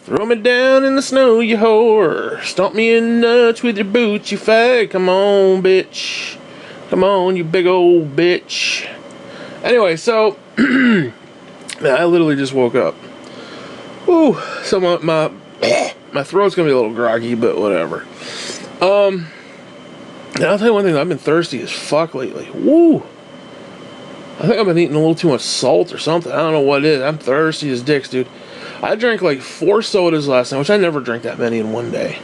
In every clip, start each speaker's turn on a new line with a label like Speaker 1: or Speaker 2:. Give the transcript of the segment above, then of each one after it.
Speaker 1: Throw me down in the snow, you whore. Stomp me in nuts with your boots, you fag. Come on, bitch. Come on, you big old bitch. Anyway, so I literally just woke up. Ooh, so my throat's gonna be a little groggy, but whatever. And I'll tell you one thing, I've been thirsty as fuck lately. Woo! I think I've been eating a little too much salt or something. I don't know what it is. I'm thirsty as dicks, dude. I drank like 4 sodas last night, which I never drink that many in one day.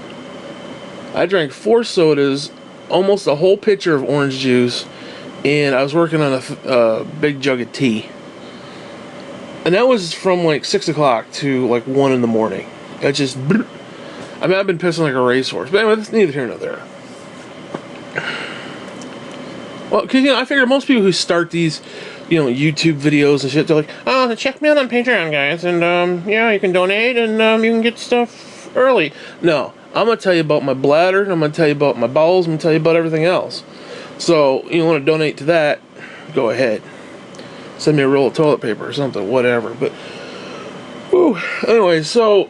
Speaker 1: I drank 4 sodas, almost a whole pitcher of orange juice, and I was working on a big jug of tea. And that was from like 6 o'clock to like 1 in the morning. It just, I mean, I've been pissing like a racehorse. But anyway, that's neither here nor there. Well, because, you know, I figure most people who start these, you know, YouTube videos and shit, they're like, oh, check me out on Patreon, guys, and, yeah, you can donate, and, you can get stuff early. No, I'm going to tell you about my bladder, and I'm going to tell you about my bowels, I'm going to tell you about everything else. So, you want to donate to that, go ahead. Send me a roll of toilet paper or something, whatever, but, whew. Anyway, so,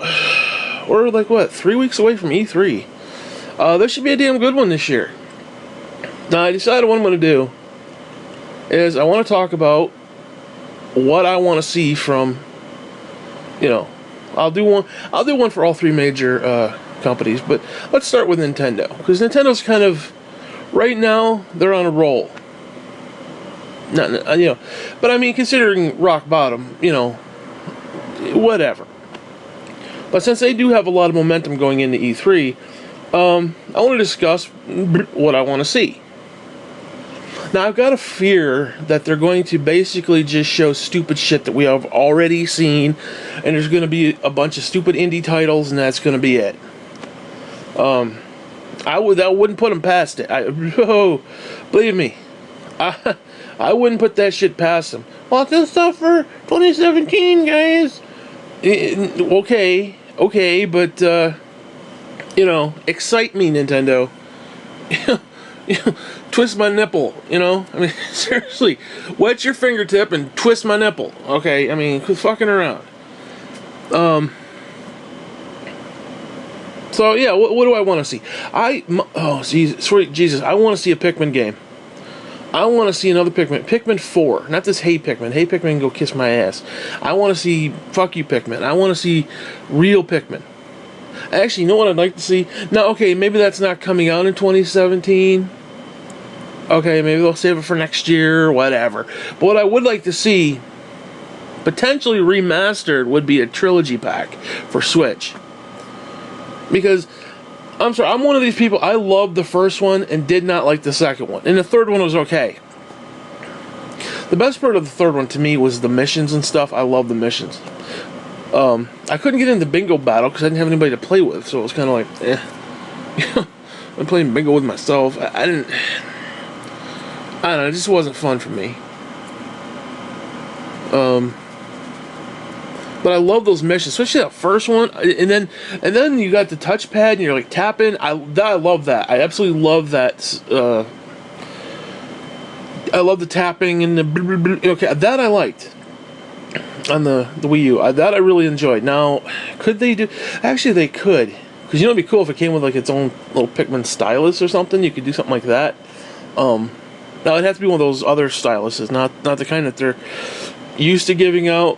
Speaker 1: we're like, what, 3 weeks away from E3. This should be a damn good one this year. Now, I decided what I'm going to do is I want to talk about what I want to see from, you know, I'll do one for all 3 major companies, but let's start with Nintendo, because Nintendo's kind of, right now, they're on a roll. Not, you know, but I mean, considering rock bottom, you know, whatever. But since they do have a lot of momentum going into E3, I want to discuss what I want to see. Now, I've got a fear that they're going to basically just show stupid shit that we have already seen, and there's going to be a bunch of stupid indie titles, and that's going to be it. I wouldn't put them past it. Believe me, I wouldn't put that shit past them. Lots of stuff for 2017, guys. Okay, but you know, excite me, Nintendo. Twist my nipple, you know? I mean, seriously, wet your fingertip and twist my nipple, okay? I mean, quit fucking around. So, yeah, what do I want to see? Oh, Jesus, I want to see a Pikmin game. I want to see another Pikmin. Pikmin 4, not this Hey Pikmin. Hey Pikmin, go kiss my ass. I want to see Fuck You Pikmin. I want to see real Pikmin. Actually, you know what I'd like to see? Now, okay, maybe that's not coming out in 2017. Okay, maybe they'll save it for next year or whatever. But what I would like to see, potentially remastered, would be a trilogy pack for Switch. Because, I'm sorry, I'm one of these people, I loved the first one and did not like the second one. And the third one was okay. The best part of the third one to me was the missions and stuff. I love the missions. I couldn't get into bingo battle because I didn't have anybody to play with, so it was kind of like, eh. I'm playing bingo with myself. I don't know, it just wasn't fun for me. But I love those missions, especially that first one, and then you got the touchpad and you're like tapping. I love that. I absolutely love that. I love the tapping and the okay, that I liked on the Wii U. That I really enjoyed. Now, could they do? Actually, they could, because you know it'd be cool if it came with like its own little Pikmin stylus or something. You could do something like that. Now it'd have to be one of those other styluses, not the kind that they're used to giving out.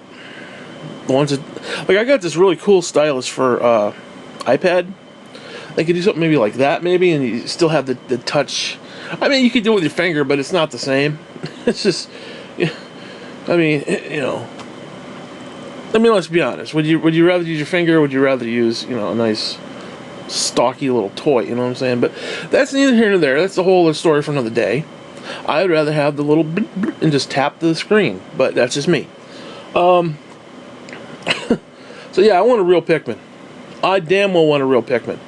Speaker 1: The ones that, like, I got this really cool stylus for iPad. They could do something maybe like that, maybe, and you still have the touch. I mean, you could do it with your finger, but it's not the same. It's just, I mean, you know. I mean, let's be honest. Would you rather use your finger, or would you rather use, you know, a nice stocky little toy? You know what I'm saying? But that's neither here nor there. That's the whole other story for another day. I'd rather have the little and just tap the screen, but that's just me. So yeah, I want a real Pikmin. I damn well want a real Pikmin.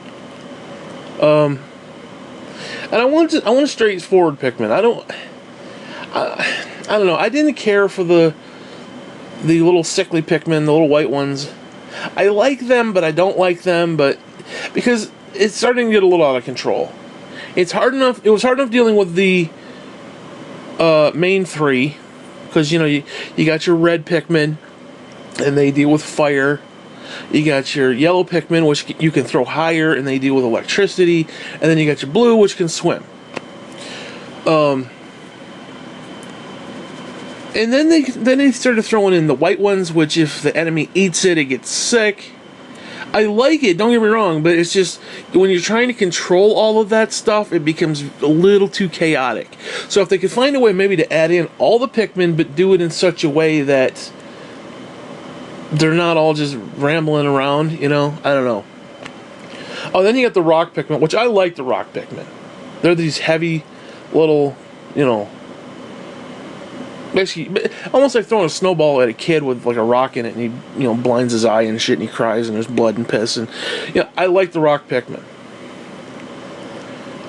Speaker 1: And I want a straightforward Pikmin. I don't know. I didn't care for the little sickly Pikmin, the little white ones. I like them, but I don't like them, but because it's starting to get a little out of control. It was hard enough dealing with the main 3, because you know you got your red Pikmin, and they deal with fire. You got your yellow Pikmin, which you can throw higher, and they deal with electricity. And then you got your blue, which can swim. And then they started throwing in the white ones, which if the enemy eats it, it gets sick. I like it, don't get me wrong, but it's just, when you're trying to control all of that stuff, it becomes a little too chaotic. So if they could find a way maybe to add in all the Pikmin, but do it in such a way that they're not all just rambling around, you know? I don't know. Oh, then you got the rock Pikmin, which I like the rock Pikmin. They're these heavy little, you know, basically almost like throwing a snowball at a kid with like a rock in it, and he, you know, blinds his eye and shit, and he cries, and there's blood and piss, and yeah, I like the rock Pikmin.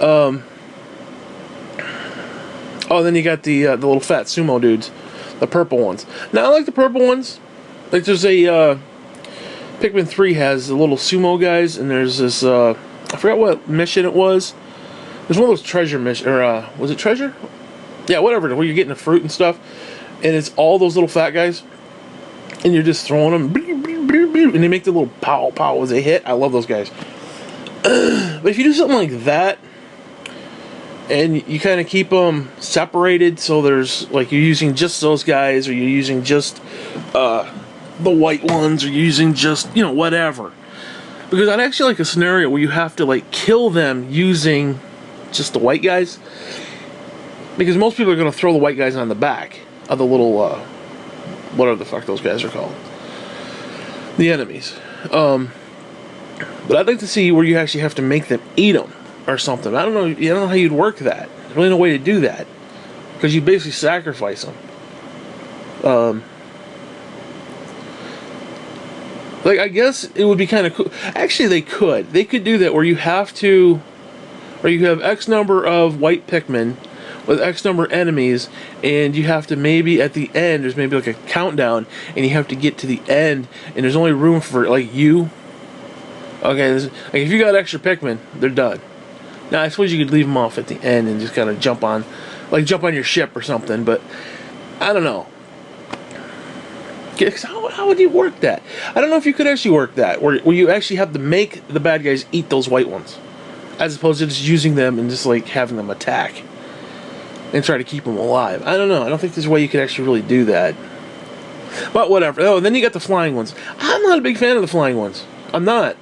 Speaker 1: Oh, then you got the little fat sumo dudes, the purple ones. Now I like the purple ones. Like there's a Pikmin 3 has the little sumo guys, and there's this I forgot what mission it was. There's one of those treasure missions, or was it treasure? Yeah, whatever, where you're getting the fruit and stuff, and it's all those little fat guys, and you're just throwing them, and they make the little pow pow as they hit. I love those guys. But if you do something like that, and you kind of keep them separated, so there's like you're using just those guys, or you're using just the white ones, or you're using just, you know, whatever. Because I'd actually like a scenario where you have to like kill them using just the white guys. Because most people are going to throw the white guys on the back of the little, whatever the fuck those guys are called. The enemies. But I'd like to see where you actually have to make them eat them or something. I don't know how you'd work that. There's really no way to do that. Because you basically sacrifice them. Like, I guess it would be kind of cool. Actually, they could. They could do that where you have to, or you have X number of white Pikmin with X number of enemies, and you have to maybe at the end, there's maybe like a countdown, and you have to get to the end, and there's only room for like you. Okay, like if you got extra Pikmin, they're done. Now I suppose you could leave them off at the end and just kind of jump on your ship or something, but I don't know. How would you work that? I don't know if you could actually work that, where you actually have to make the bad guys eat those white ones, as opposed to just using them and just like having them attack and try to keep them alive. I don't know. I don't think there's a way you could actually really do that. But whatever. Oh, then you got the flying ones. I'm not a big fan of the flying ones. I'm not.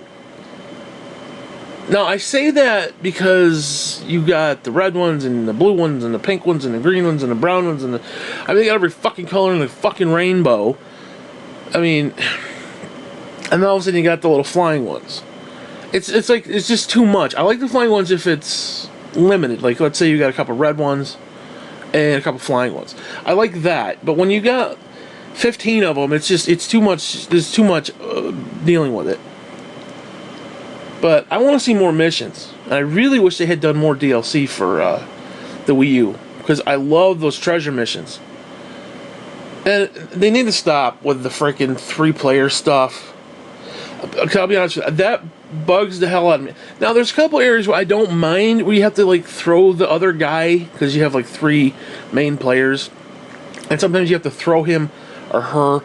Speaker 1: Now, I say that because you got the red ones and the blue ones and the pink ones and the green ones and the brown ones and I mean, they got every fucking color in the fucking rainbow. I mean, and then all of a sudden you got the little flying ones. It's like, it's just too much. I like the flying ones if it's limited. Like, let's say you got a couple red ones and a couple flying ones. I like that. But when you got 15 of them, it's too much. There's too much dealing with it. But I want to see more missions. And I really wish they had done more DLC for the Wii U, because I love those treasure missions. And they need to stop with the freaking 3-player stuff. I'll be honest with you, that bugs the hell out of me. Now, there's a couple areas where I don't mind, where you have to like throw the other guy, because you have like 3 main players, and sometimes you have to throw him or her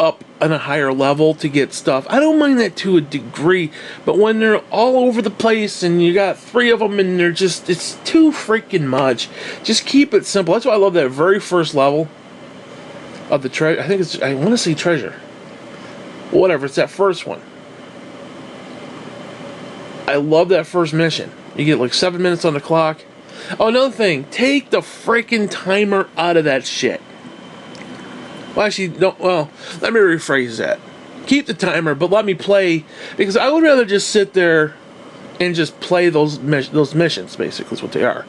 Speaker 1: up on a higher level to get stuff. I don't mind that to a degree, but when they're all over the place and you got 3 of them and they're just, it's too freaking much. Just keep it simple. That's why I love that very first level of the treasure. I think it's, I want to say treasure. Whatever, it's that first one. I love that first mission. You get like 7 minutes on the clock. Oh, another thing, take the freaking timer out of that shit. Well, actually, don't. Well, let me rephrase that. Keep the timer, but let me play, because I would rather just sit there and just play those missions. Basically, is what they are.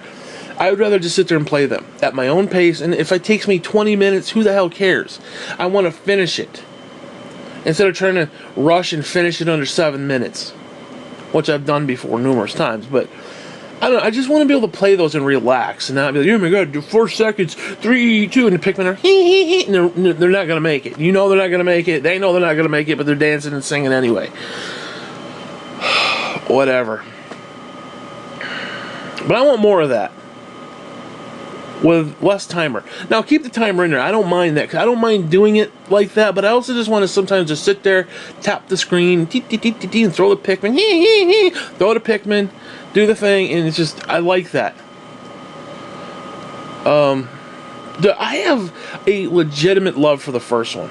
Speaker 1: I would rather just sit there and play them at my own pace. And if it takes me 20 minutes, who the hell cares? I want to finish it instead of trying to rush and finish it under 7 minutes, which I've done before numerous times. But I don't know, I just want to be able to play those and relax and not be like, oh my god, 4 seconds, 3, 2, and the Pikmin are hee, and they're not going to make it. You know they're not going to make it. They know they're not going to make it, but they're dancing and singing anyway. Whatever. But I want more of that. with less timer. Now keep the timer in there. I don't mind that. 'Cause I don't mind doing it like that, but I also just want to sometimes just sit there, tap the screen, and throw the Pikmin, throw the Pikmin, do the thing, and it's just, I like that. I have a legitimate love for the first one,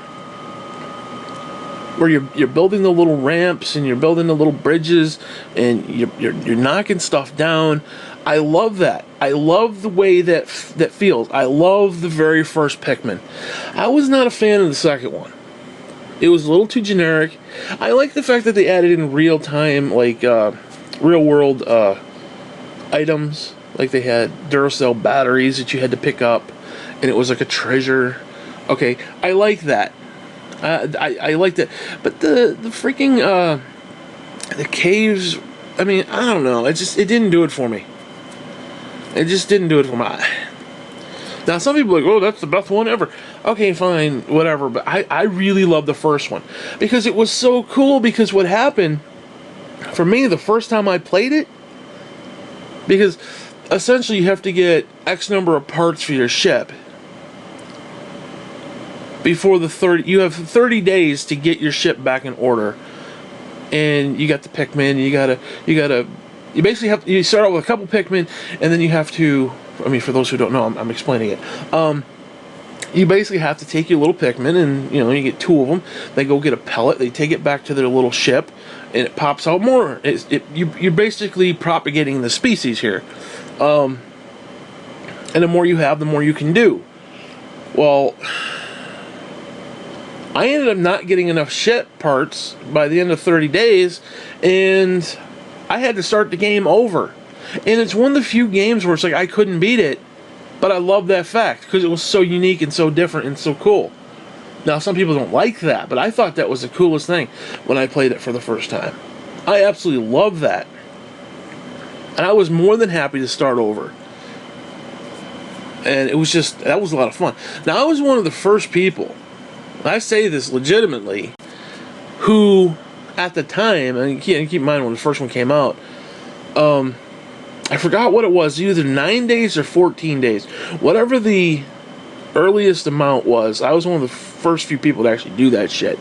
Speaker 1: where you're building the little ramps and you're building the little bridges and you're knocking stuff down. I love that. I love the way that feels. I love the very first Pikmin. I was not a fan of the second one. It was a little too generic. I like the fact that they added in real time, like real world items. Like they had Duracell batteries that you had to pick up, and it was like a treasure. Okay, I like that. I liked it, but the freaking the caves. I mean, I don't know. It didn't do it for me. It just didn't do it for me. Now some people are like, oh, that's the best one ever. Okay, fine, whatever. But I really love the first one because it was so cool. Because what happened for me the first time I played it, because essentially you have to get X number of parts for your ship. Before the 30, you have 30 days to get your ship back in order, and you got the Pikmin. You basically you start out with a couple Pikmin, and then you have to. I mean, for those who don't know, I'm explaining it. You basically have to take your little Pikmin, and you get 2 of them. They go get a pellet. They take it back to their little ship, and it pops out more. You're basically propagating the species here, and the more you have, the more you can do. Well, I ended up not getting enough ship parts by the end of 30 days, and I had to start the game over. And it's one of the few games where it's like I couldn't beat it, but I love that fact because it was so unique and so different and so cool. Now, some people don't like that, but I thought that was the coolest thing when I played it for the first time. I absolutely love that. And I was more than happy to start over. And it was that was a lot of fun. Now, I was one of the first people, I say this legitimately, who at the time, and keep in mind when the first one came out, I forgot what it was, either 9 days or 14 days. Whatever the earliest amount was, I was one of the first few people to actually do that shit.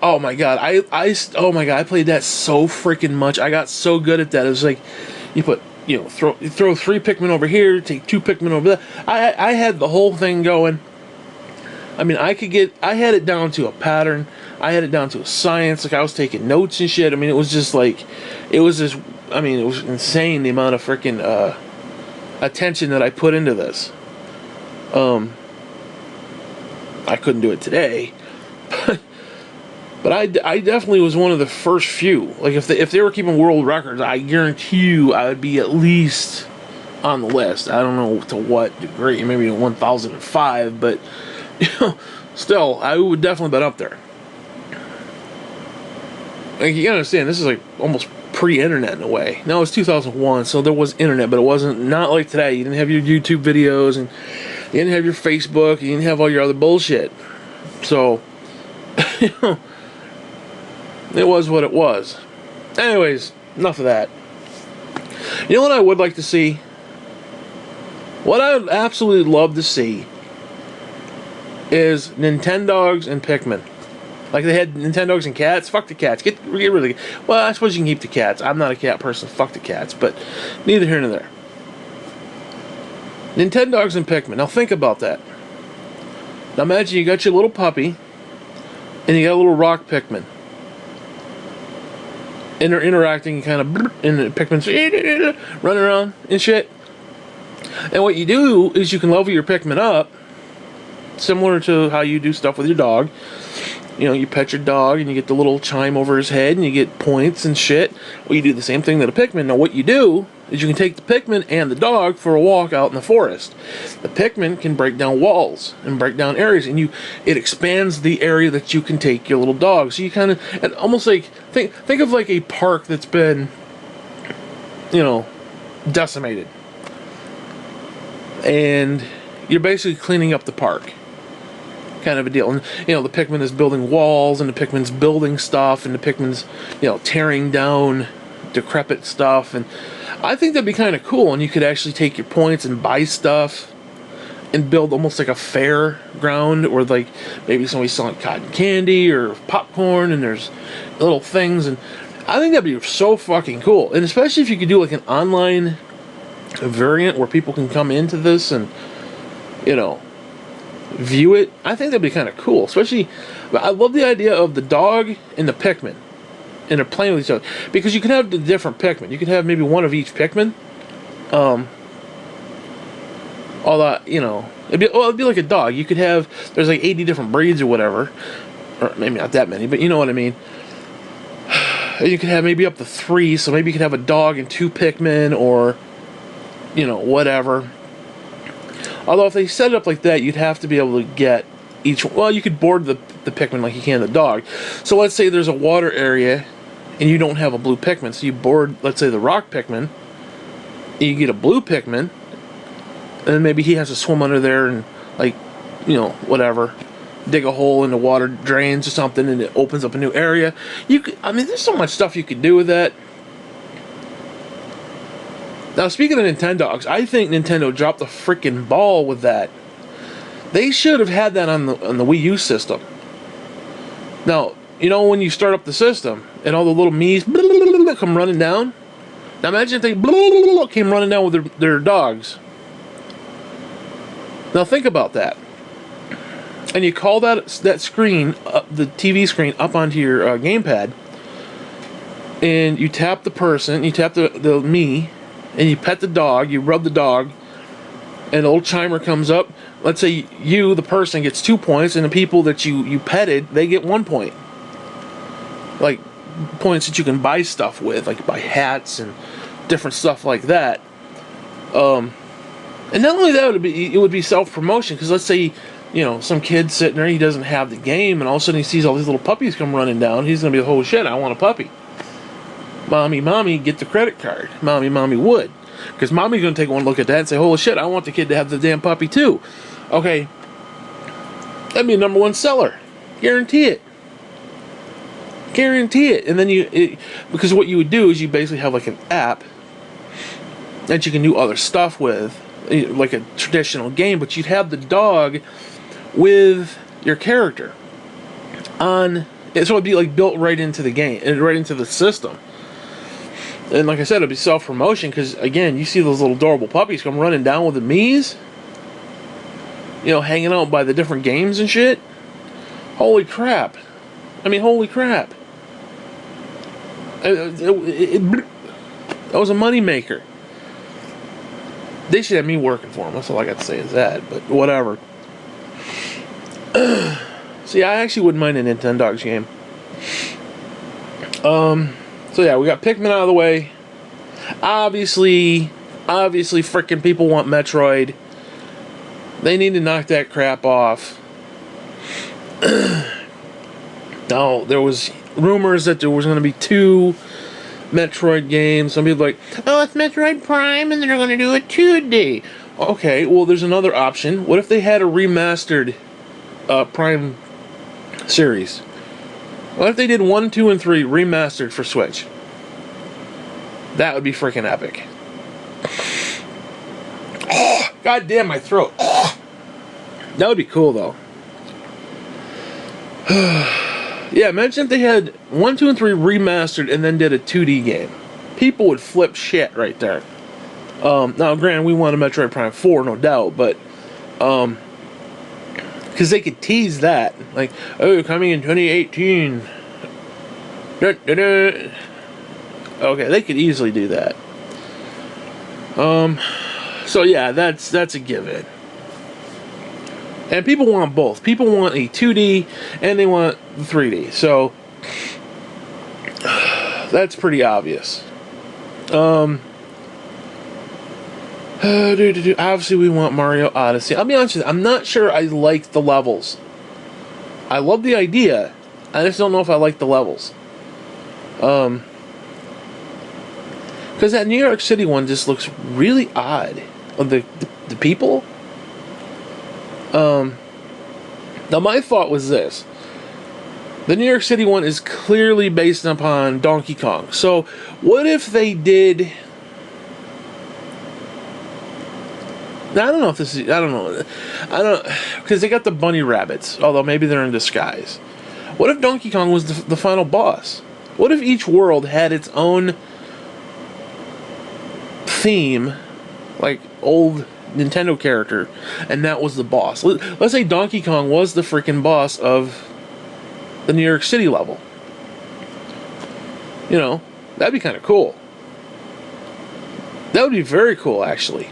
Speaker 1: Oh my god, oh my god, I played that so freaking much. I got so good at that. It was like, you throw 3 Pikmin over here, take 2 Pikmin over there. I had the whole thing going. I mean, I had it down to a pattern. I had it down to a science. Like, I was taking notes and shit. I mean, it was just like, it was insane the amount of freaking attention that I put into this. I couldn't do it today, but I definitely was one of the first few. Like, if they were keeping world records, I guarantee you I would be at least on the list. I don't know to what degree, maybe 1005, but still, I would definitely been up there. Like, you gotta understand, this is like almost pre-internet in a way. Now it's 2001, so there was internet, but it wasn't not like today. You didn't have your YouTube videos, and you didn't have your Facebook, you didn't have all your other bullshit. So, it was what it was. Anyways, enough of that. You know what I would like to see? What I would absolutely love to see is Nintendogs and Pikmin. Like they had Nintendogs and cats. Fuck the cats. Get rid of the... Well, I suppose you can keep the cats. I'm not a cat person. Fuck the cats. But neither here nor there. Nintendogs and Pikmin. Now think about that. Now imagine you got your little puppy, and you got a little rock Pikmin. And they're interacting kind of... And the Pikmin's running around and shit. And what you do is you can level your Pikmin up, similar to how you do stuff with your dog. You pet your dog and you get the little chime over his head and you get points and shit. Well, you do the same thing to the Pikmin. Now, what you do is you can take the Pikmin and the dog for a walk out in the forest. The Pikmin can break down walls and break down areas, and it expands the area that you can take your little dog. So you kind of, and almost like, think of like a park that's been, decimated. And you're basically cleaning up the park, kind of a deal. And the Pikmin is building walls, and the Pikmin's building stuff, and the Pikmin's tearing down decrepit stuff. And I think that'd be kind of cool, and you could actually take your points and buy stuff and build almost like a fair ground, or like maybe somebody's selling cotton candy or popcorn, and there's little things, and I think that'd be so fucking cool. And especially if you could do like an online variant where people can come into this and, you know, view it. I think that'd be kind of cool. Especially, I love the idea of the dog and the Pikmin, and they're playing with each other, because you can have the different Pikmin. You can have maybe one of each Pikmin. Although, you know, it'd be like a dog. You could have, there's like 80 different breeds or whatever, or maybe not that many, but you know what I mean. You could have maybe up to 3, so maybe you could have a dog and 2 Pikmin, or, you know, whatever. Although if they set it up like that, you'd have to be able to get each. Well, you could board the Pikmin like you can the dog. So let's say there's a water area, and you don't have a blue Pikmin, so you board, let's say, the rock Pikmin. You get a blue Pikmin, and then maybe he has to swim under there and, like, you know, whatever, dig a hole in the water drains or something, and it opens up a new area. You could, I mean, there's so much stuff you could do with that. Now, speaking of Nintendogs, I think Nintendo dropped the freaking ball with that. They should have had that on the Wii U system. Now, you know, when you start up the system and all the little Mii's come running down. Now imagine if they came running down with their dogs. Now think about that. And you call that screen, the TV screen, up onto your gamepad, and you tap the person, you tap the Mii, and you pet the dog, you rub the dog, and a little chimer comes up. Let's say you, the person, gets 2 points, and the people that you petted, they get 1 point. Like, points that you can buy stuff with, like buy hats and different stuff like that. And not only that, it would be self-promotion, because let's say, you know, some kid sitting there, he doesn't have the game, and all of a sudden he sees all these little puppies come running down. He's going to be, oh shit, I want a puppy. Mommy, get the credit card. Mommy would. Because mommy's going to take one look at that and say, holy shit, I want the kid to have the damn puppy too. Okay, that'd be a #1 seller. Guarantee it. Guarantee it. And then because what you would do is you basically have like an app that you can do other stuff with, like a traditional game, but you'd have the dog with your character on, so it'd be like built right into the game and right into the system. And like I said, it'd be self-promotion, because again, you see those little adorable puppies come running down with the Mii's, you know, hanging out by the different games and shit. Holy crap. I mean, holy crap. That was a moneymaker. They should have me working for them. That's all I got to say is that. But whatever. See, I actually wouldn't mind a Nintendogs game. So yeah, we got Pikmin out of the way. Obviously, freaking people want Metroid. They need to knock that crap off. Now, there was rumors that there was going to be 2 Metroid games. Some people are like, oh, it's Metroid Prime and they're going to do a 2D. Okay, well, there's another option. What if they had a remastered Prime series? What if they did 1, 2, and 3 remastered for Switch? That would be freaking epic. Oh, God damn my throat. Oh. That would be cool, though. Yeah, imagine if they had 1, 2, and 3 remastered and then did a 2D game. People would flip shit right there. Now, granted, we want a Metroid Prime 4, no doubt, but because they could tease that, like, oh, coming in 2018. Da, da, da. Okay, they could easily do that. So yeah, that's a given. And people want both. People want a 2D and they want 3D. So that's pretty obvious. Obviously, we want Mario Odyssey. I'll be honest with you, I'm not sure I like the levels. I love the idea. I just don't know if I like the levels. Because that New York City one just looks really odd. The people. Now, my thought was this. The New York City one is clearly based upon Donkey Kong. So, what if they did don't know if this is. I don't know. I don't, because they got the bunny rabbits. Although maybe they're in disguise. What if Donkey Kong was the final boss? What if each world had its own theme, like old Nintendo character, and that was the boss? Let's say Donkey Kong was the freaking boss of the New York City level. You know, that'd be kind of cool. That would be very cool, actually.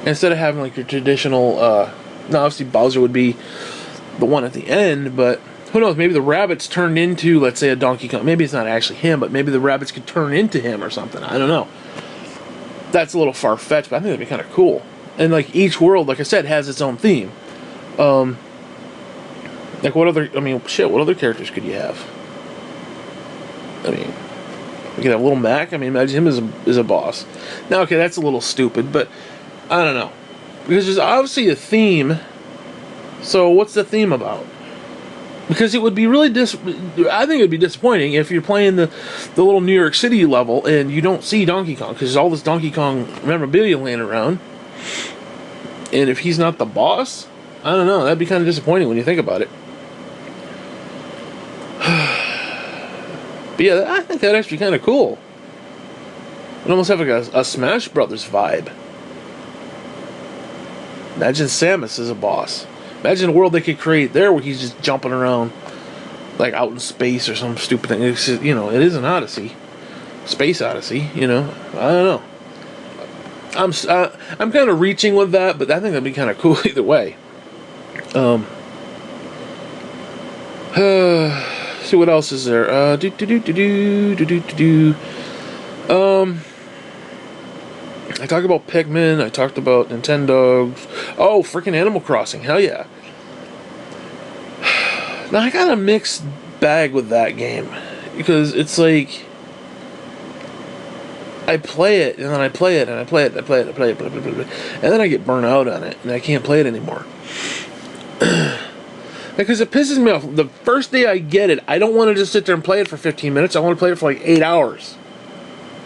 Speaker 1: Instead of having like your traditional, now obviously Bowser would be the one at the end, but who knows, maybe the rabbits turned into, let's say, a Donkey Kong. Maybe it's not actually him, but maybe the rabbits could turn into him or something. I don't know. That's a little far-fetched, but I think that'd be kind of cool. And like each world, like I said, has its own theme. Like what other, I mean, shit, what other characters could you have? I mean, you could have Little Mac. I mean, imagine him as a boss. Now, okay, that's a little stupid, but I don't know. Because there's obviously a theme. So what's the theme about? Because it would be really I think it would be disappointing if you're playing the little New York City level and you don't see Donkey Kong, because there's all this Donkey Kong memorabilia laying around. And if he's not the boss, I don't know. That'd be kind of disappointing when you think about it. But yeah, I think that'd actually be kind of cool. It'd almost have like a Smash Brothers vibe. Imagine Samus as a boss. Imagine a world they could create there where he's just jumping around like out in space or some stupid thing. It's just, you know, it is an Odyssey. Space Odyssey, you know. I don't know. I'm kind of reaching with that, but I think that'd be kind of cool either way. See what else is there. I talked about Pikmin, I talked about Nintendo. Oh, freaking Animal Crossing, hell yeah. Now, I got a mixed bag with that game. Because it's like, I play it, and then I play it, and I play it, and I play it, and I play it, blah, blah, blah, blah, and then I get burnt out on it, and I can't play it anymore. Because it pisses me off. The first day I get it, I don't want to just sit there and play it for 15 minutes, I want to play it for like 8 hours.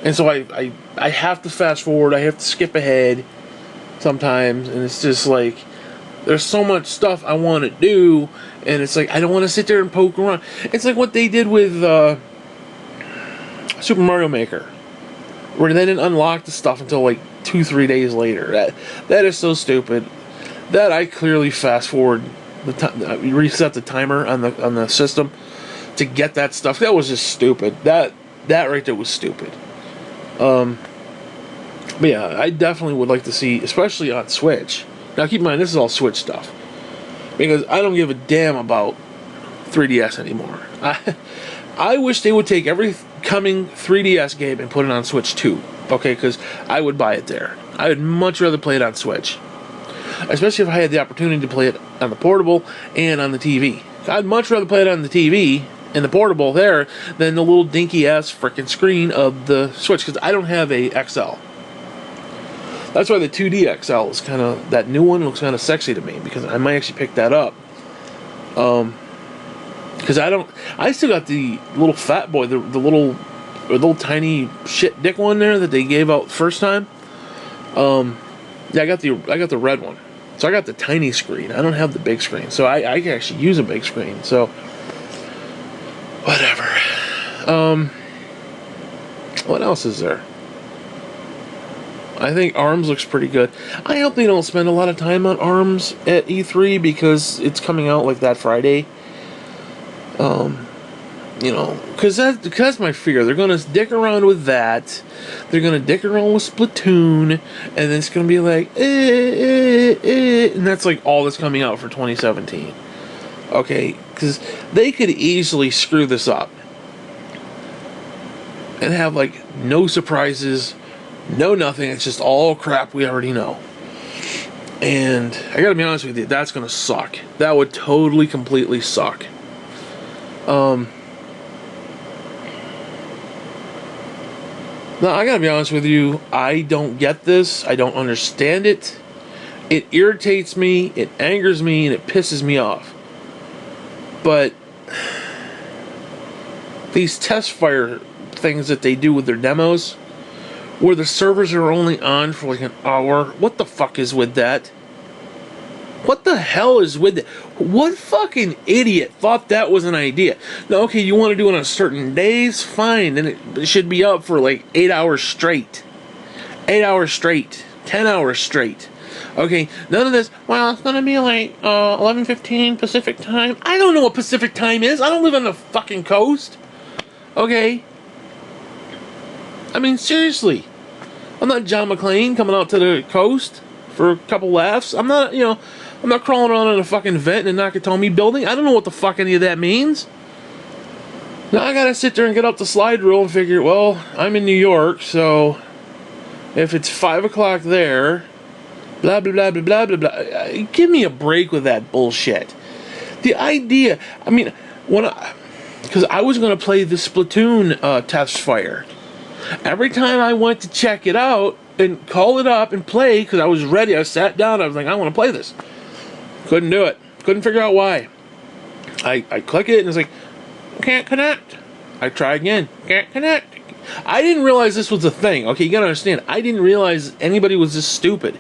Speaker 1: And so I have to fast forward, I have to skip ahead sometimes, and it's just like, there's so much stuff I want to do, and it's like, I don't want to sit there and poke around. It's like what they did with Super Mario Maker, where they didn't unlock the stuff until like 2-3 days later. That is so stupid. That I clearly fast forward, reset the timer on the system to get that stuff. That was just stupid. That right there was stupid. But yeah, I definitely would like to see, especially on Switch. Now keep in mind, this is all Switch stuff, because I don't give a damn about 3DS anymore. I wish they would take every coming 3DS game and put it on Switch too. Okay, because I would buy it there. I would much rather play it on Switch, especially if I had the opportunity to play it on the portable and on the TV. I'd much rather play it on the TV and the portable there than the little dinky ass freaking screen of the Switch, because I don't have a XL. That's why the 2D XL is kind of, that new one looks kind of sexy to me, because I might actually pick that up. Because I still got the little fat boy, the little tiny shit dick one there that they gave out first time. Yeah, I got the red one, so I got the tiny screen. I don't have the big screen, so I can actually use a big screen. So whatever. What else is there? I think ARMS looks pretty good. I hope they don't spend a lot of time on ARMS at E3, because it's coming out like that Friday. You know, because that's my fear. They're going to dick around with that. They're going to dick around with Splatoon, and then it's going to be like, and that's like all that's coming out for 2017. Okay, because they could easily screw this up and have like no surprises, no nothing. It's just all crap we already know. And I gotta be honest with you, that's gonna suck. That would totally, completely suck. Now, I gotta be honest with you, I don't get this. I don't understand it. It irritates me, it angers me, and it pisses me off. But these test fire things that they do with their demos, where the servers are only on for like an hour. What the fuck is with that? What the hell is with it? What fucking idiot thought that was an idea? Now, okay, you want to do it on certain days? Fine. Then it should be up for like 8 hours straight. 8 hours straight. 10 hours straight. Okay, none of this, well, it's going to be like 11:15 Pacific time. I don't know what Pacific time is. I don't live on the fucking coast. Okay? I mean, seriously. I'm not John McClane coming out to the coast for a couple laughs. I'm not, I'm not crawling around in a fucking vent in a Nakatomi building. I don't know what the fuck any of that means. Now I gotta sit there and get up the slide rule and figure, well, I'm in New York, so if it's 5 o'clock there, blah, blah, blah, blah, blah, blah, blah. Give me a break with that bullshit. The idea, I mean, because I was going to play the Splatoon test fire. Every time I went to check it out and call it up and play, because I was ready, I sat down, I was like, I want to play this. Couldn't do it. Couldn't figure out why. I click it and it's like, can't connect. I try again. Can't connect. I didn't realize this was a thing. Okay, you gotta understand. I didn't realize anybody was this stupid.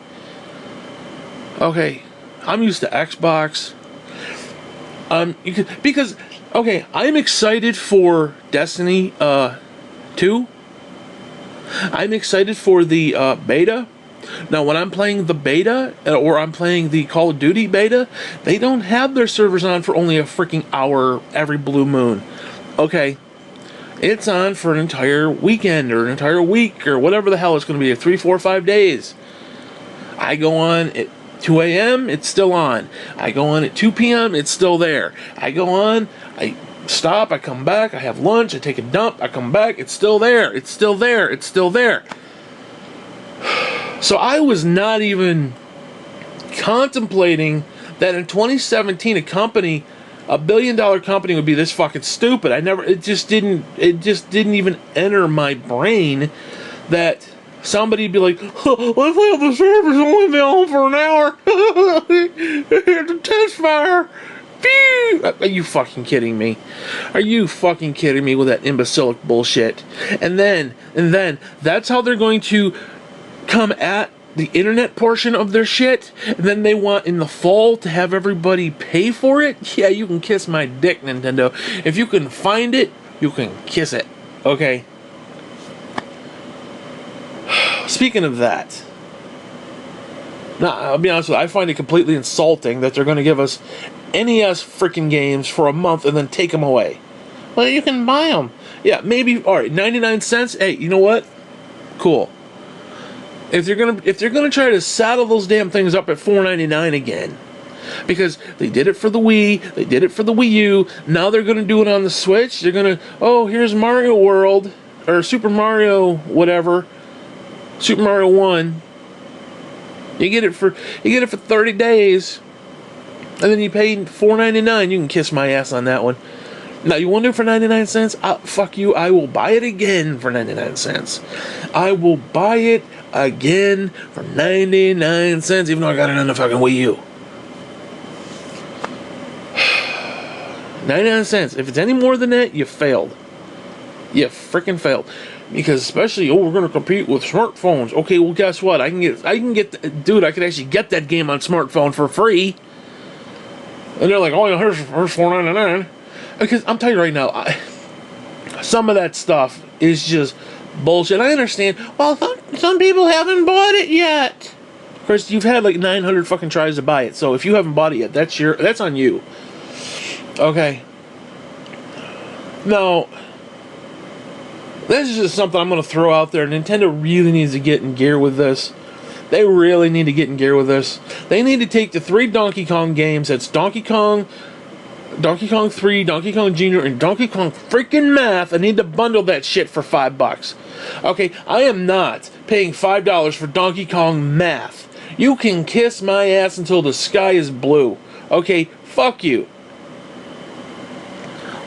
Speaker 1: Okay, I'm used to Xbox. Because okay, I'm excited for Destiny 2. I'm excited for the beta. Now, when I'm playing the beta, or I'm playing the Call of Duty beta, they don't have their servers on for only a freaking hour every blue moon. Okay, it's on for an entire weekend, or an entire week, or whatever the hell it's going to be, 3, 4, 5 days. I go on at 2 a.m., it's still on. I go on at 2 p.m., it's still there. I go on, I stop, I come back, I have lunch, I take a dump, I come back, it's still there, it's still there, it's still there. So I was not even contemplating that in 2017 a billion-dollar company would be this fucking stupid. It just didn't even enter my brain that somebody'd be like, oh, let's have the servers only be on for an hour. Here's the test fire. Are you fucking kidding me? Are you fucking kidding me with that imbecilic bullshit? And then, that's how they're going to come at the internet portion of their shit, and then they want in the fall to have everybody pay for it? Yeah, you can kiss my dick, Nintendo. If you can find it, you can kiss it. Okay? Speaking of that, now, I'll be honest with you, I find it completely insulting that they're going to give us NES freaking games for a month and then take them away. Well, you can buy them. Yeah, maybe, alright, 99 cents? Hey, you know what? Cool. If they're gonna try to saddle those damn things up at $4.99 again, because they did it for the Wii, they did it for the Wii U, now they're gonna do it on the Switch. They're gonna, oh, here's Mario World, or Super Mario whatever, Super Mario 1. You get it for 30 days, and then you pay $4.99. You can kiss my ass on that one. Now, you want to do it for 99 cents? Fuck you, I will buy it again for 99 cents. I will buy it again for 99 cents, even though I got it on the fucking Wii U. 99 cents. If it's any more than that, you failed. You freaking failed. Because especially, we're going to compete with smartphones. Okay, well, guess what? I could actually get that game on smartphone for free. And they're like, oh, yeah, here's $4.99. Because I'm telling you right now, some of that stuff is just bullshit. I understand. Well, some people haven't bought it yet. Of course, you've had like 900 fucking tries to buy it. So if you haven't bought it yet, that's on you. Okay. Now, this is just something I'm going to throw out there. Nintendo really needs to get in gear with this. They really need to get in gear with this. They need to take the 3 Donkey Kong games. That's Donkey Kong 3, Donkey Kong Jr., and Donkey Kong freaking Math. I need to bundle that shit for $5. Okay, I am not paying $5 for Donkey Kong Math. You can kiss my ass until the sky is blue. Okay, fuck you.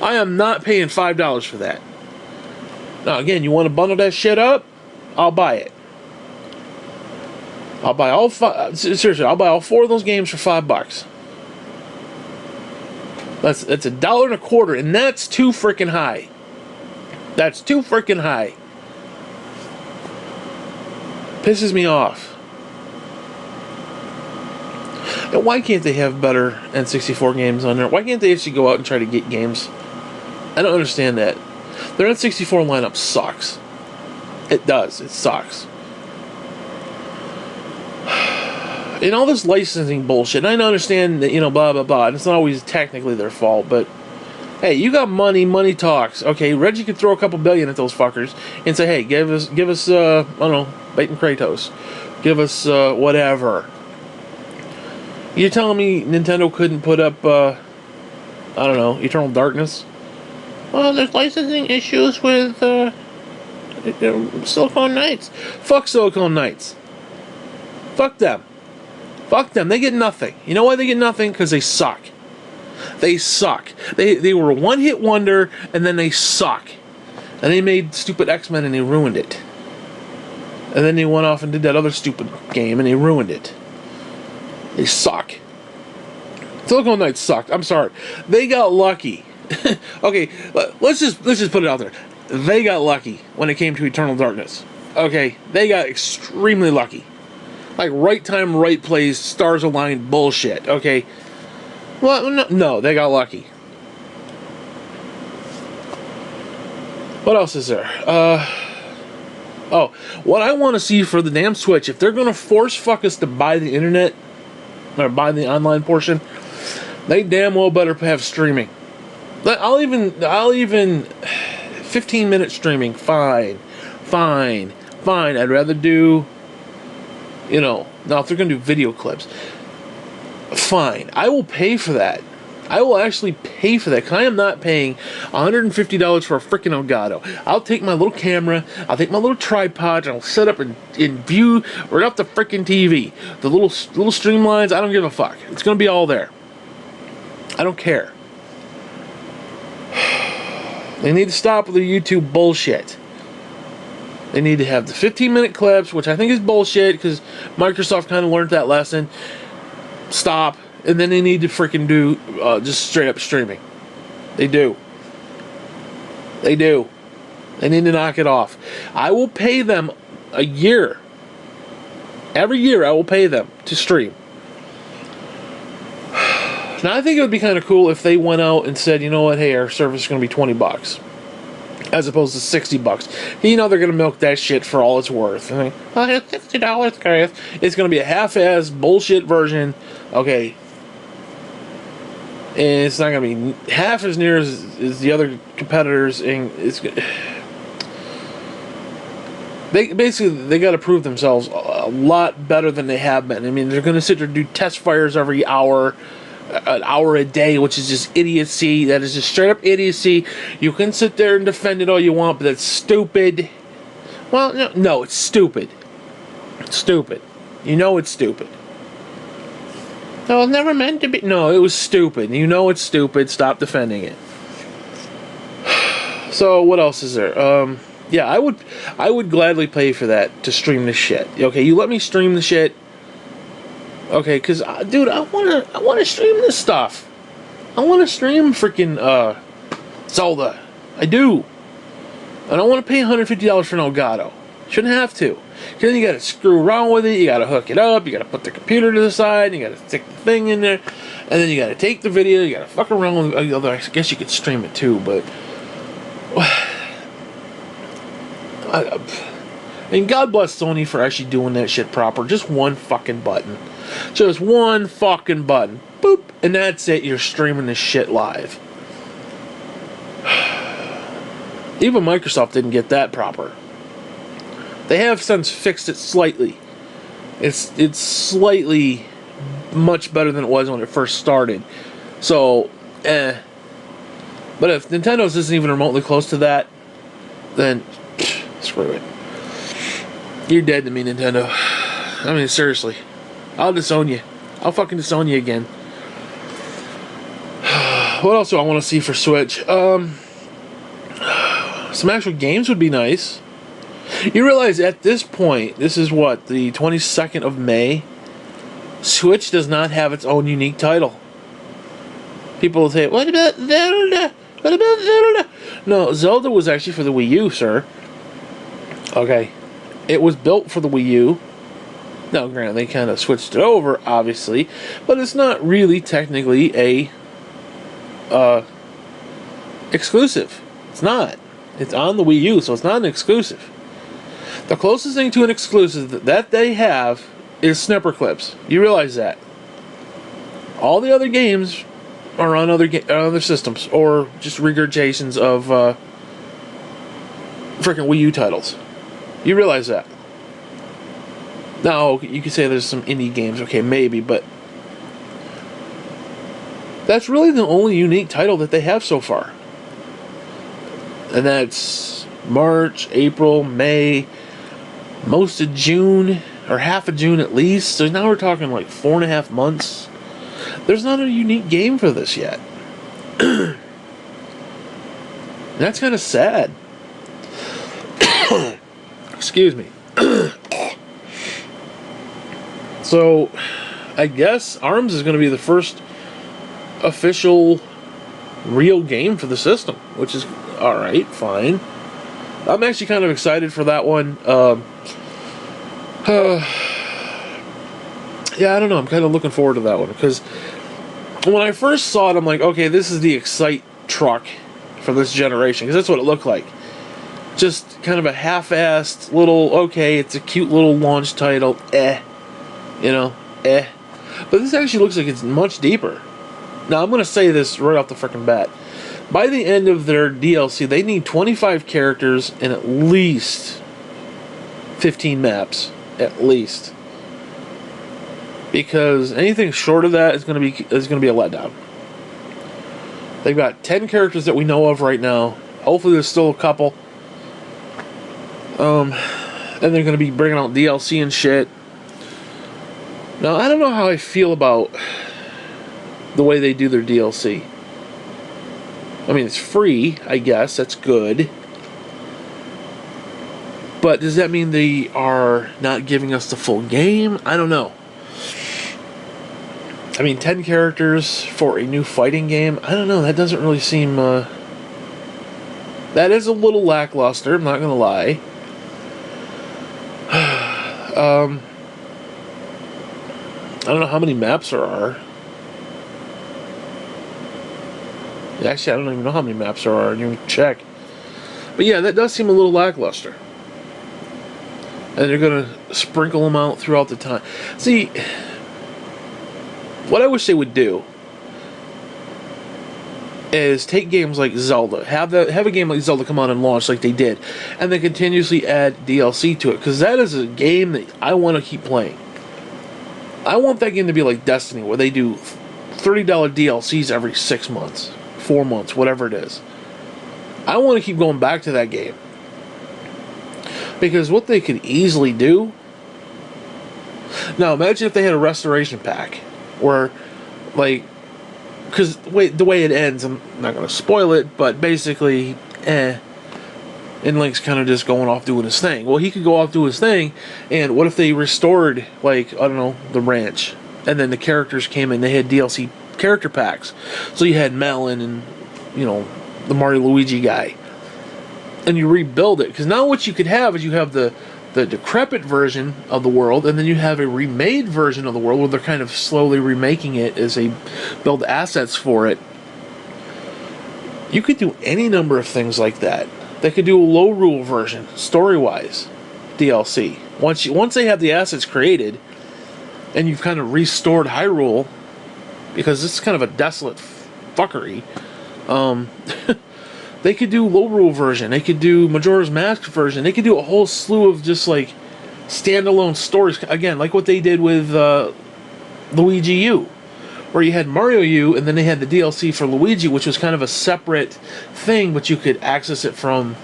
Speaker 1: I am not paying $5 for that. Now, again, you want to bundle that shit up? I'll buy it. I'll buy all 5. Seriously, I'll buy all 4 of those games for $5. That's $1.25, and that's too freaking high. That's too freaking high. Pisses me off. And why can't they have better N64 games on there? Why can't they actually go out and try to get games? I don't understand that. Their N64 lineup sucks. It does. It sucks. And all this licensing bullshit, and I understand that, blah, blah, blah, and it's not always technically their fault, but hey, you got money, money talks. Okay, Reggie could throw a couple billion at those fuckers and say, hey, give us, I don't know, Bait Kratos. Give us, whatever. You're telling me Nintendo couldn't put up, I don't know, Eternal Darkness? Well, there's licensing issues with, Silicon Knights. Fuck Silicon Knights. Fuck them. Fuck them. They get nothing. You know why they get nothing? Because they suck. They suck. They were a one-hit wonder, and then they suck. And they made stupid X-Men, and they ruined it. And then they went off and did that other stupid game, and they ruined it. They suck. Silicon Knights sucked. I'm sorry. They got lucky. Okay, let's just put it out there. They got lucky when it came to Eternal Darkness. Okay, they got extremely lucky. Like, right time, right place, stars aligned bullshit, okay? Well, no, they got lucky. What else is there? Oh, what I want to see for the damn Switch, if they're going to force fuck us to buy the internet, or buy the online portion, they damn well better have streaming. I'll even 15-minute streaming, fine. I'd rather do, now if they're going to do video clips, fine. I will pay for that. I will actually pay for that, because I am not paying $150 for a freaking Elgato. I'll take my little camera, I'll take my little tripod, and I'll set up and view right off the freaking TV. The little streamlines, I don't give a fuck. It's going to be all there. I don't care. They need to stop with the YouTube bullshit. They need to have the 15-minute clips, which I think is bullshit, because Microsoft kind of learned that lesson. Stop. And then they need to freaking do just straight up streaming. They do. They do. They need to knock it off. I will pay them a year. Every year I will pay them to stream. Now I think it would be kind of cool if they went out and said, you know what, hey, our service is going to be $20. As opposed to $60. They're going to milk that shit for all it's worth. I mean, well, it's $60, guys. It's going to be a half-ass bullshit version. Okay. And it's not going to be half as near as the other competitors. And it's they got to prove themselves a lot better than they have been. I mean, they're going to sit there and do test fires every hour, an hour a day, which is just idiocy. That is just straight up idiocy. You can sit there and defend it all you want, but that's stupid. Well, no, it's stupid. It's stupid. You know it's stupid. No, it was never meant to be. No, it was stupid. You know it's stupid. Stop defending it. So, what else is there? Yeah, I would gladly pay for that to stream this shit. Okay, you let me stream the shit. Okay, because, dude, I wanna stream this stuff. I want to stream freaking Zelda. I do. I don't want to pay $150 for an Elgato. Shouldn't have to. Because then you gotta screw around with it, you gotta hook it up, you gotta put the computer to the side, you gotta stick the thing in there, and then you gotta take the video, you gotta fuck around with it. Although I guess you could stream it too, but and God bless Sony for actually doing that shit proper. Just one fucking button. Just one fucking button. Boop. And that's it, you're streaming this shit live. Even Microsoft didn't get that proper. They have since fixed it slightly. It's slightly much better than it was when it first started. So, But if Nintendo's isn't even remotely close to that, then screw it. You're dead to me, Nintendo. I mean, seriously. I'll disown you. I'll fucking disown you again. What else do I want to see for Switch? Some actual games would be nice. You realize at this point, this is what, the 22nd of May? Switch does not have its own unique title. People will say, what about Zelda? What about Zelda? No, Zelda was actually for the Wii U, sir. Okay. It was built for the Wii U. Now, granted, they kind of switched it over, obviously, but it's not really technically a exclusive. It's not. It's on the Wii U, so it's not an exclusive. The closest thing to an exclusive that they have is Snipper Clips. You realize that. All the other games are on other systems, or just regurgitations of freaking Wii U titles. You realize that. Now, you could say there's some indie games, okay, maybe, but that's really the only unique title that they have so far. And that's March, April, May, most of June, or half of June at least. So now we're talking like 4.5 months. There's not a unique game for this yet. That's kind of sad. Excuse me. So, I guess ARMS is going to be the first official real game for the system, which is alright, fine. I'm actually kind of excited for that one. Yeah, I don't know. I'm kind of looking forward to that one, because when I first saw it, I'm like, okay, this is the Excite truck for this generation, because that's what it looked like. Just kind of a half-assed little, okay, it's a cute little launch title, you know, But this actually looks like it's much deeper. Now, I'm going to say this right off the frickin' bat. By the end of their DLC, they need 25 characters and at least 15 maps. At least. Because anything short of that is going to be a letdown. They've got 10 characters that we know of right now. Hopefully there's still a couple. And they're going to be bringing out DLC and shit. Now, I don't know how I feel about the way they do their DLC. I mean, it's free, I guess. That's good. But does that mean they are not giving us the full game? I don't know. I mean, 10 characters for a new fighting game? I don't know. That doesn't really seem... that is a little lackluster, I'm not going to lie. I don't know how many maps there are. Actually, I don't even know how many maps there are. You can check. But yeah, that does seem a little lackluster. And they're going to sprinkle them out throughout the time. See, what I wish they would do is take games like Zelda, have a game like Zelda come out and launch like they did, and then continuously add DLC to it, because that is a game that I want to keep playing. I want that game to be like Destiny, where they do $30 DLCs every 6 months, 4 months, whatever it is. I want to keep going back to that game. Because what they could easily do... Now, imagine if they had a restoration pack, where, like... Because the way it ends, I'm not going to spoil it, but basically, and Link's kind of just going off doing his thing. Well, he could go off do his thing, and what if they restored, like, I don't know, the ranch, and then the characters came in, they had DLC character packs. So you had Melon and, you know, the Mario Luigi guy. And you rebuild it. Because now what you could have is you have the decrepit version of the world, and then you have a remade version of the world where they're kind of slowly remaking it as they build assets for it. You could do any number of things like that. They could do a low rule version, story-wise, DLC. Once they have the assets created, and you've kind of restored Hyrule, because this is kind of a desolate fuckery, they could do low rule version. They could do Majora's Mask version. They could do a whole slew of just like standalone stories. Again, like what they did with Luigi U, where you had Mario U, and then they had the DLC for Luigi, which was kind of a separate thing, but you could access it from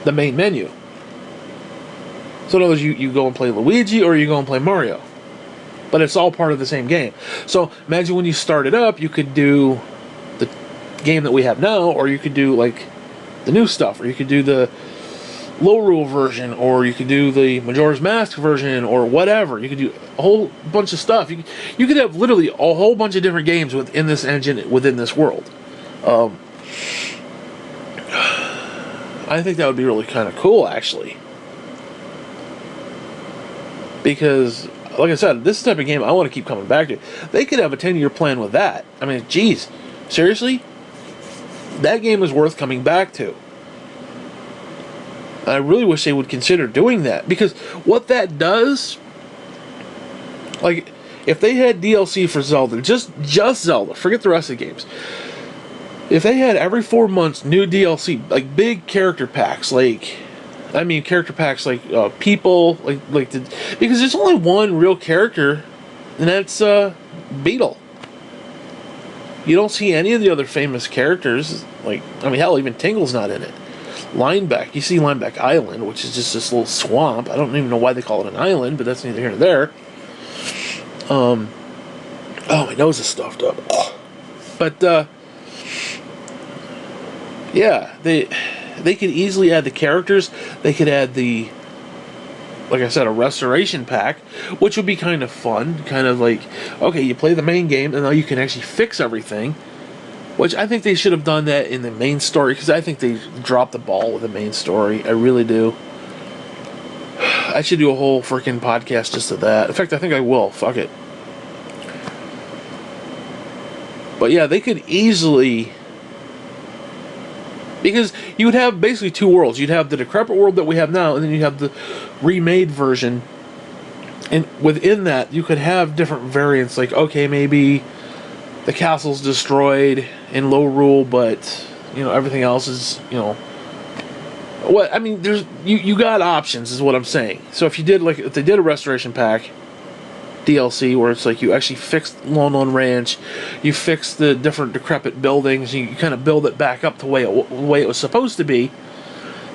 Speaker 1: the main menu. So in other words, you go and play Luigi, or you go and play Mario. But it's all part of the same game. So imagine when you start it up, you could do the game that we have now, or you could do like the new stuff, or you could do the low rule version, or you could do the Majora's Mask version, or whatever. You could do a whole bunch of stuff. You could have literally a whole bunch of different games within this engine, within this world. I think that would be really kind of cool, actually. Because, like I said, this type of game I want to keep coming back to. They could have a 10-year plan with that. I mean, geez, seriously? That game is worth coming back to. I really wish they would consider doing that. Because what that does, like, if they had DLC for Zelda, just Zelda, forget the rest of the games. If they had every 4 months new DLC, like big character packs, character packs like people, because there's only one real character, and that's Beetle. You don't see any of the other famous characters. Hell, even Tingle's not in it. Lineback, you see Lineback Island, which is just this little swamp. I don't even know why they call it an island, but that's neither here nor there. Oh, my nose is stuffed up. But yeah, they could easily add the characters. They could add like I said, a restoration pack, which would be kind of fun. Kind of like, okay, you play the main game, and now you can actually fix everything. Which I think they should have done that in the main story, because I think they dropped the ball with the main story. I really do. I should do a whole freaking podcast just to that. In fact, I think I will. Fuck it. But yeah, they could easily... Because you would have basically two worlds. You'd have the decrepit world that we have now, and then you'd have the remade version. And within that, you could have different variants. Like, okay, maybe the castle's destroyed in low rule, but, everything else is, there's you got options, is what I'm saying. So if they did a restoration pack DLC where it's like you actually fixed Lone Lone Ranch, you fix the different decrepit buildings, you kind of build it back up the way it was supposed to be.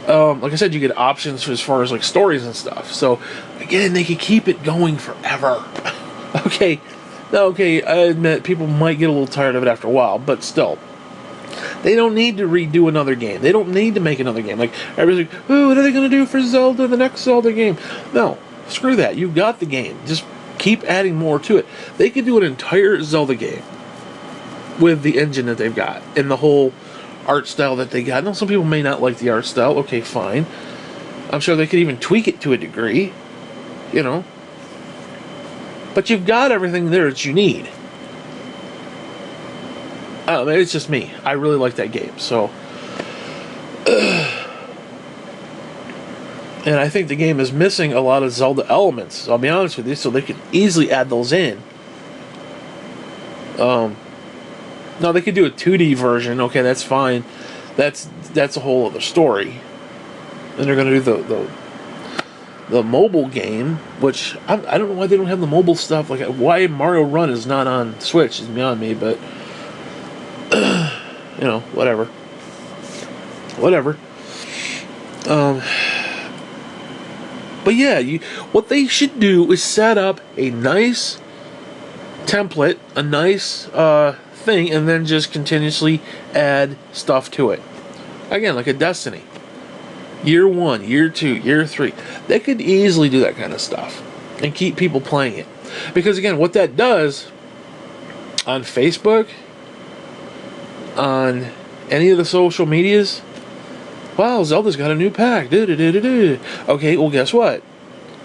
Speaker 1: Like I said, you get options as far as like stories and stuff. So again, they could keep it going forever. Okay, I admit people might get a little tired of it after a while, but still. They don't need to redo another game. They don't need to make another game. Like, everybody's like, oh, what are they going to do for Zelda, the next Zelda game? No, screw that. You got the game. Just keep adding more to it. They could do an entire Zelda game with the engine that they've got and the whole art style that they got. Now, some people may not like the art style. Okay, fine. I'm sure they could even tweak it to a degree, But you've got everything there that you need. I don't know, it's just me. I really like that game, so... And I think the game is missing a lot of Zelda elements, I'll be honest with you, so they could easily add those in. Now, they could do a 2D version, okay, that's fine. That's a whole other story. And they're going to do the mobile game, which I don't know why they don't have the mobile stuff. Like, why Mario Run is not on Switch is beyond me, but... whatever. But yeah, what they should do is set up a nice template, a nice thing, and then just continuously add stuff to it. Again, like a Destiny. Year 1, Year 2, Year 3. They could easily do that kind of stuff and keep people playing it. Because again, what that does on Facebook, on any of the social medias, wow, Zelda's got a new pack. Okay, well, guess what?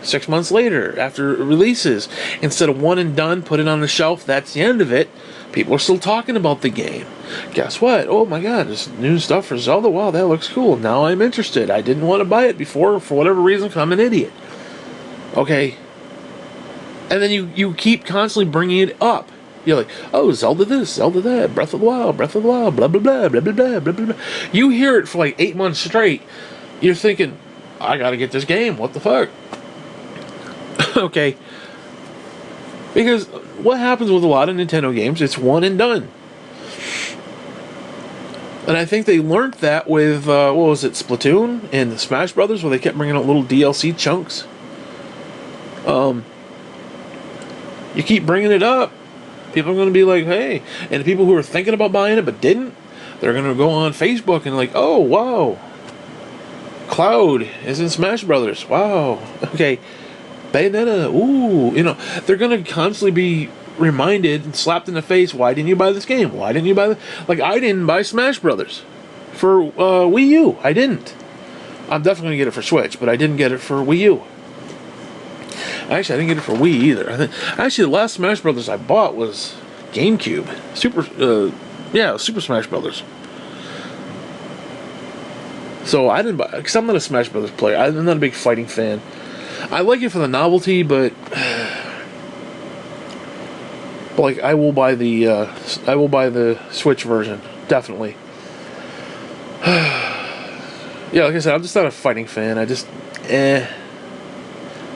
Speaker 1: 6 months later, after it releases, instead of one and done, put it on the shelf, that's the end of it, people are still talking about the game. Guess what? Oh my god, there's new stuff for Zelda. Wow, that looks cool. Now I'm interested. I didn't want to buy it before, for whatever reason, because I'm an idiot. Okay. And then you keep constantly bringing it up. You're like, oh, Zelda this, Zelda that, Breath of the Wild, blah, blah, blah, blah, blah, blah, blah, blah, blah. You hear it for like 8 months straight. You're thinking, I gotta get this game. What the fuck? Okay. Because what happens with a lot of Nintendo games, it's one and done. And I think they learned that with, what was it, Splatoon and Smash Brothers, where they kept bringing out little DLC chunks. You keep bringing it up, people are going to be like, hey. And the people who are thinking about buying it but didn't, they're going to go on Facebook and like, oh, wow. Cloud is in Smash Brothers. Wow. Okay. Bayonetta. Ooh. They're going to constantly be reminded and slapped in the face, why didn't you buy this game? Why didn't you buy Like, I didn't buy Smash Brothers for Wii U. I didn't. I'm definitely going to get it for Switch, but I didn't get it for Wii U. Actually, I didn't get it for Wii either. Actually, the last Smash Brothers I bought was GameCube. Super Smash Brothers. So I didn't buy, because I'm not a Smash Brothers player. I'm not a big fighting fan. I like it for the novelty, but like I will buy the Switch version, definitely. Yeah, like I said, I'm just not a fighting fan. I just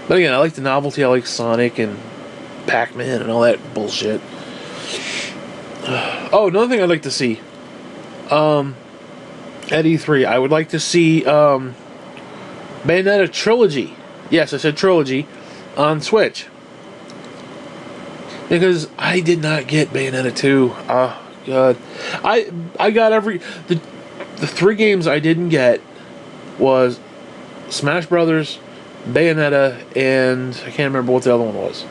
Speaker 1: But again, I like the novelty. I like Sonic and Pac-Man and all that bullshit. Oh, another thing I'd like to see. At E3, I would like to see Bayonetta Trilogy. Yes, I said trilogy on Switch. Because I did not get Bayonetta 2. Oh, God. I got the 3 games I didn't get was Smash Brothers, Bayonetta, and I can't remember what the other one was.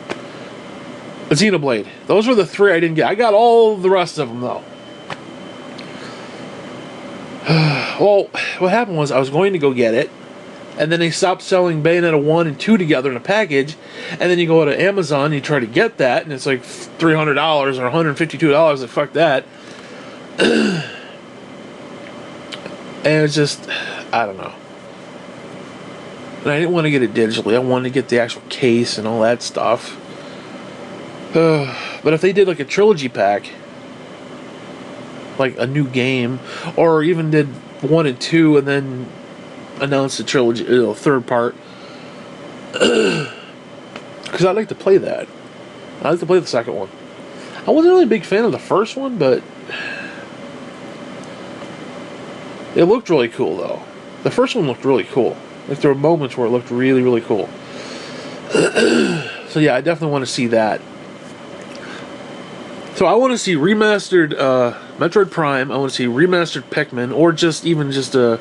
Speaker 1: Xenoblade. Those were the 3 I didn't get. I got all the rest of them, though. Well, what happened was I was going to go get it, and then they stopped selling Bayonetta 1 and 2 together in a package, and then you go to Amazon, you try to get that, and it's like $300 or $152, like fuck that. And it's just, I don't know. And I didn't want to get it digitally, I wanted to get the actual case and all that stuff. But if they did like a trilogy pack, like a new game, or even did 1 and 2 and then announced the trilogy, third part, because I'd like to play that. I'd like to play the second one. I wasn't really a big fan of the first one, but it looked really cool though. The first one looked really cool. Like there were moments where it looked really, really cool. So yeah, I definitely want to see that. So I want to see remastered Metroid Prime. I want to see remastered Pikmin, or even just a.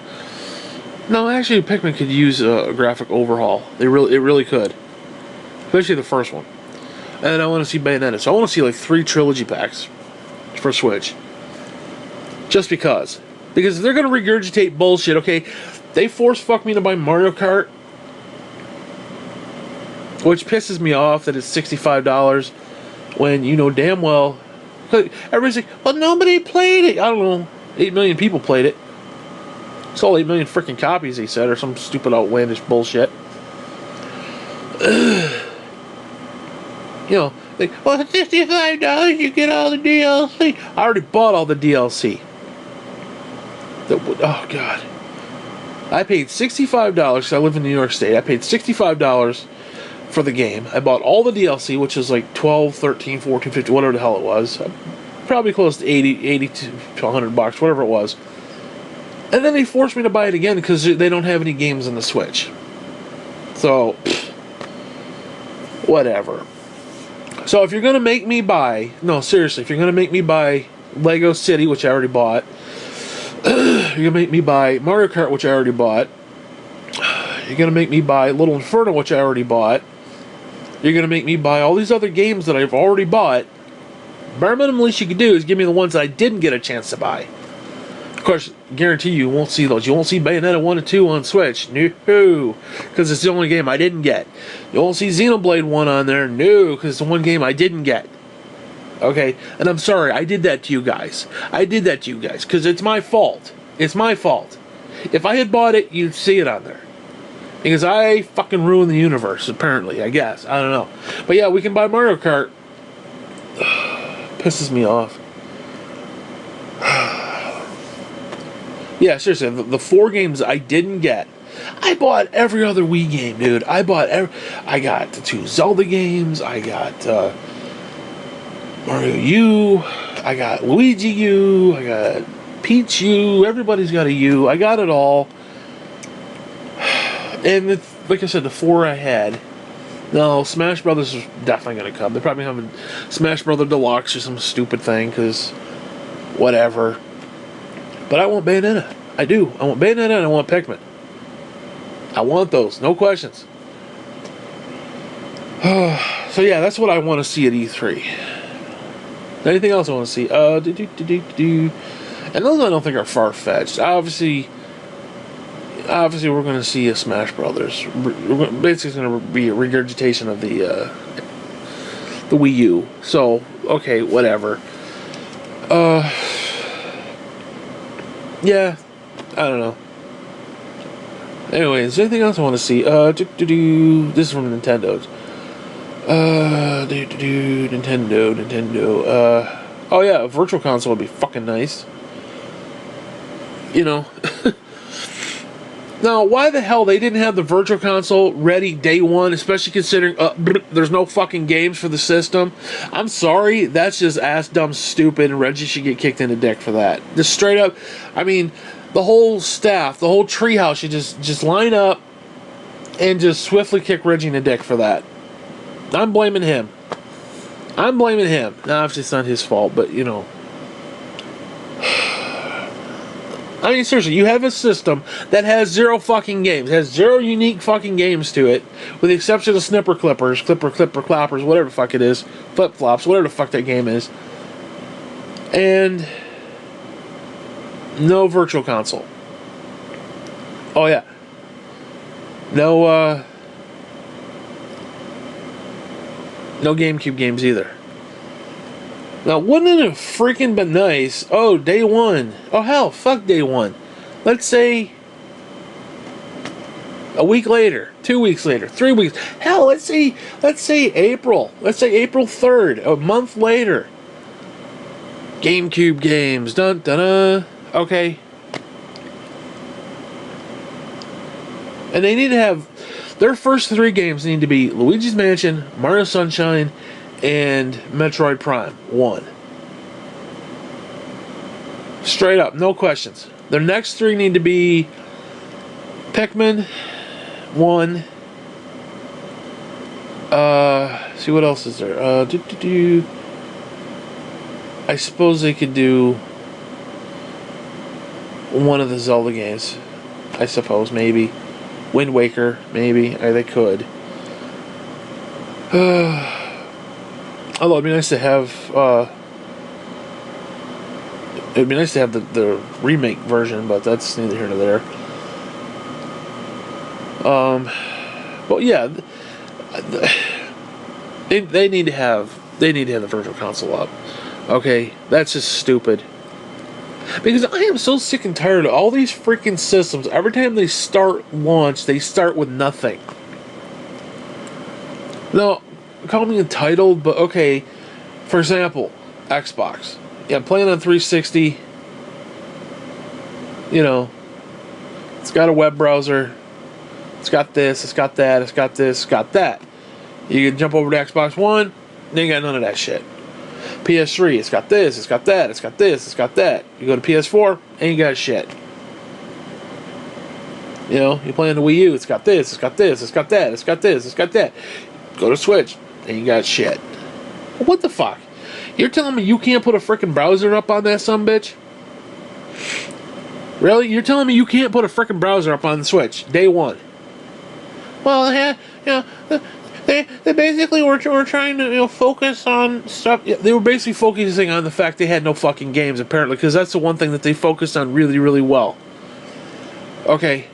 Speaker 1: No, actually, Pikmin could use a graphic overhaul. It really could, especially the first one. And I want to see Bayonetta. So I want to see like 3 trilogy packs for Switch. Just because if they're gonna regurgitate bullshit, okay, they force fuck me to buy Mario Kart, which pisses me off that it's $65 when you know damn well. Everybody's like, well, nobody played it. I don't know. 8 million people played it. Sold 8 million freaking copies, he said, or some stupid outlandish bullshit. You know, like, well, it's $65, you get all the DLC. I already bought all the DLC. Oh, God. I paid $65 because I live in New York State. I paid $65 for the game. I bought all the DLC, which is like 12, 13, 14, 15, whatever the hell it was. Probably close to 80 to $100, whatever it was. And then they forced me to buy it again because they don't have any games on the Switch. So, whatever. So if you're going to make me buy... No, seriously, if you're going to make me buy Lego City, which I already bought. You're going to make me buy Mario Kart, which I already bought. You're going to make me buy Little Inferno, which I already bought. You're going to make me buy all these other games that I've already bought. Bare minimum least you could do is give me the ones that I didn't get a chance to buy. Of course, guarantee you won't see those. You won't see Bayonetta 1 and 2 on Switch. No. Because it's the only game I didn't get. You won't see Xenoblade 1 on there. No. Because it's the one game I didn't get. Okay? And I'm sorry. I did that to you guys. Because it's my fault. It's my fault. If I had bought it, you'd see it on there. Because I fucking ruined the universe, apparently. I guess. I don't know. But yeah, we can buy Mario Kart. Pisses me off. Yeah, seriously, the 4 games I didn't get. I bought every other Wii game, dude. I got the 2 Zelda games. I got Mario U. I got Luigi U. I got Peach U. Everybody's got a U. I got it all. And like I said, the 4 I had. No, Smash Brothers is definitely going to come. They're probably having Smash Brother Deluxe or some stupid thing, because whatever. But I want Bayonetta. I do. I want Bayonetta and I want Pikmin. I want those. No questions. So yeah, that's what I want to see at E3. Anything else I want to see? And those I don't think are far-fetched. Obviously, obviously we're going to see a Smash Brothers. Basically, it's going to be a regurgitation of the Wii U. So, okay, whatever. Yeah, I don't know. Anyways, is there anything else I want to see? This is from Nintendo's. Nintendo. Oh yeah, a virtual console would be fucking nice. You know. Now, why the hell they didn't have the virtual console ready day one, especially considering there's no fucking games for the system? I'm sorry, that's just ass dumb stupid, and Reggie should get kicked in the dick for that. Just straight up, I mean, the whole staff, the whole treehouse should just line up and just swiftly kick Reggie in the dick for that. I'm blaming him. Now, obviously it's not his fault, but, you know. I mean, seriously, you have a system that has 0 fucking games, has 0 unique fucking games to it, with the exception of Snipper Clippers, Clipper Clappers, whatever the fuck it is, Flip Flops, whatever the fuck that game is, and no virtual console. Oh yeah, no GameCube games either. Now, wouldn't it have freaking been nice? Oh, day one. Oh, hell, fuck day one. Let's say a week later, 2 weeks later, 3 weeks. Hell, let's say April. Let's say April 3rd, a month later. GameCube games. Dun dun dun. Okay. And they need to have their first 3 games need to be Luigi's Mansion, Mario Sunshine, and Metroid Prime 1. Straight up, no questions. Their next 3 need to be Pikmin 1. See what else is there? I suppose they could do one of the Zelda games. I suppose, maybe. Wind Waker, maybe. They could. Although it'd be nice to have the remake version, but that's neither here nor there. But yeah, they need to have the virtual console up. Okay, that's just stupid. Because I am so sick and tired of all these freaking systems. Every time they start launch, they start with nothing. Now, call me entitled, but okay. For example, Xbox. Yeah, playing on 360. You know, it's got a web browser. It's got this, it's got that, it's got this, it's got that. You can jump over to Xbox One, they ain't got none of that shit. PS3, it's got this, it's got that, it's got this, it's got that. You go to PS4, ain't got shit. You know, you play on the Wii U, it's got this, it's got this, it's got that, it's got this, it's got that. Go to Switch, ain't got shit. What the fuck? You're telling me you can't put a frickin' browser up on that sumbitch? Really? You're telling me you can't put a frickin' browser up on the Switch day one? Well, they basically were trying to focus on stuff. Yeah, they were basically focusing on the fact they had no fucking games, apparently, because that's the one thing that they focused on really, really well. Okay.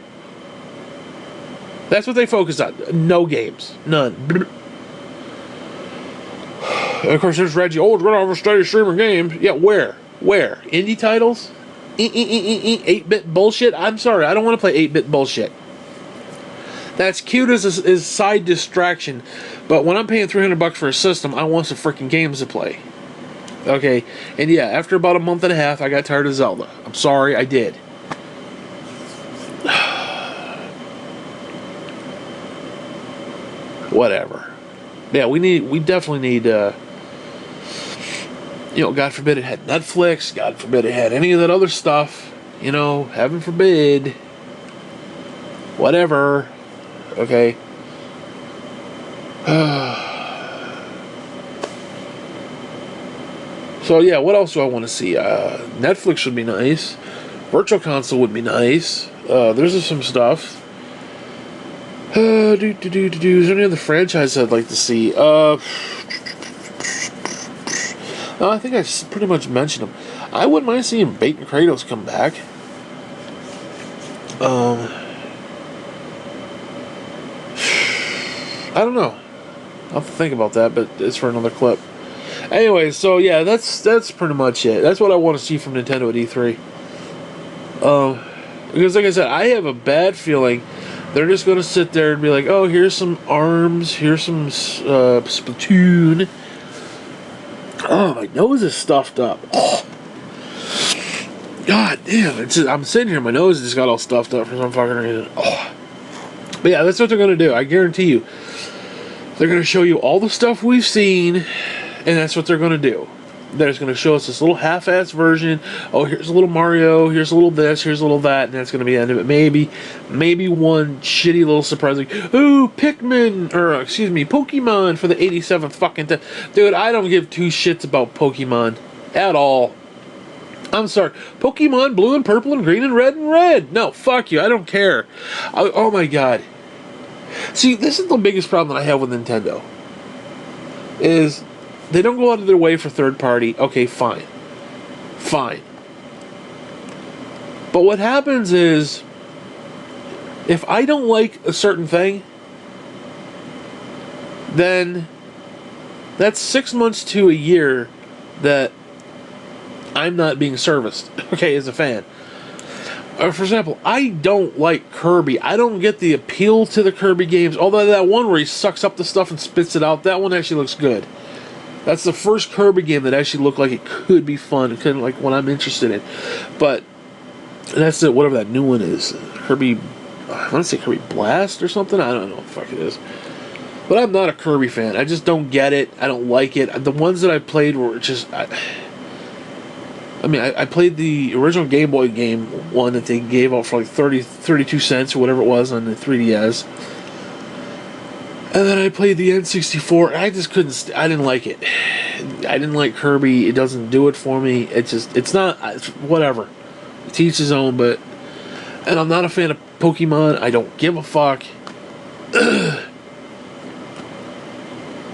Speaker 1: That's what they focused on. No games. None. And of course, there's Reggie. Oh, we're going to have a steady stream of games. Yeah, where? Indie titles? 8-bit bullshit? I'm sorry, I don't want to play 8-bit bullshit. That's cute as a side distraction, but when I'm paying $300 for a system, I want some freaking games to play. Okay, and yeah, after about a month and a half, I got tired of Zelda. I'm sorry, I did. Whatever. Yeah, we definitely need, God forbid it had Netflix, God forbid it had any of that other stuff, heaven forbid. Whatever. Okay. So yeah, what else do I want to see? Netflix would be nice. Virtual console would be nice. There's some stuff. Is there any other franchise I'd like to see? I think I pretty much mentioned them. I wouldn't mind seeing Bait and Kratos come back. I don't know. I'll have to think about that, but it's for another clip. Anyway, so yeah, that's pretty much it. That's what I want to see from Nintendo at E3. Because like I said, I have a bad feeling they're just going to sit there and be like, oh, here's some ARMS, here's some Splatoon. Oh, my nose is stuffed up. Oh. God damn, I'm sitting here, my nose just got all stuffed up for some fucking reason. Oh. But yeah, that's what they're going to do. I guarantee you. They're going to show you all the stuff we've seen, and that's what they're going to do. They're just going to show us this little half-assed version. Oh, here's a little Mario, here's a little this, here's a little that, and that's going to be the end of it. Maybe one shitty little surprise like, ooh, Pokemon for the 87th fucking time. Dude, I don't give two shits about Pokemon at all. I'm sorry. Pokemon blue and purple and green and red and red. No, fuck you. I don't care. Oh my god. See, this is the biggest problem that I have with Nintendo. Is they don't go out of their way for third party. Okay, fine. Fine. But what happens is, if I don't like a certain thing, then that's 6 months to a year that I'm not being serviced, okay, as a fan. For example, I don't like Kirby. I don't get the appeal to the Kirby games. Although that one where he sucks up the stuff and spits it out, that one actually looks good. That's the first Kirby game that actually looked like it could be fun. Kind of like what I'm interested in. But that's it. Whatever that new one is, Kirby. I want to say Kirby Blast or something. I don't know what the fuck it is. But I'm not a Kirby fan. I just don't get it. I don't like it. The ones that I played were just. I played the original Game Boy game one that they gave out for like 32 cents or whatever it was on the 3DS. And then I played the N64, and I just couldn't, I didn't like it. I didn't like Kirby. It doesn't do it for me. It's not, whatever. To each his own, but, and I'm not a fan of Pokemon. I don't give a fuck.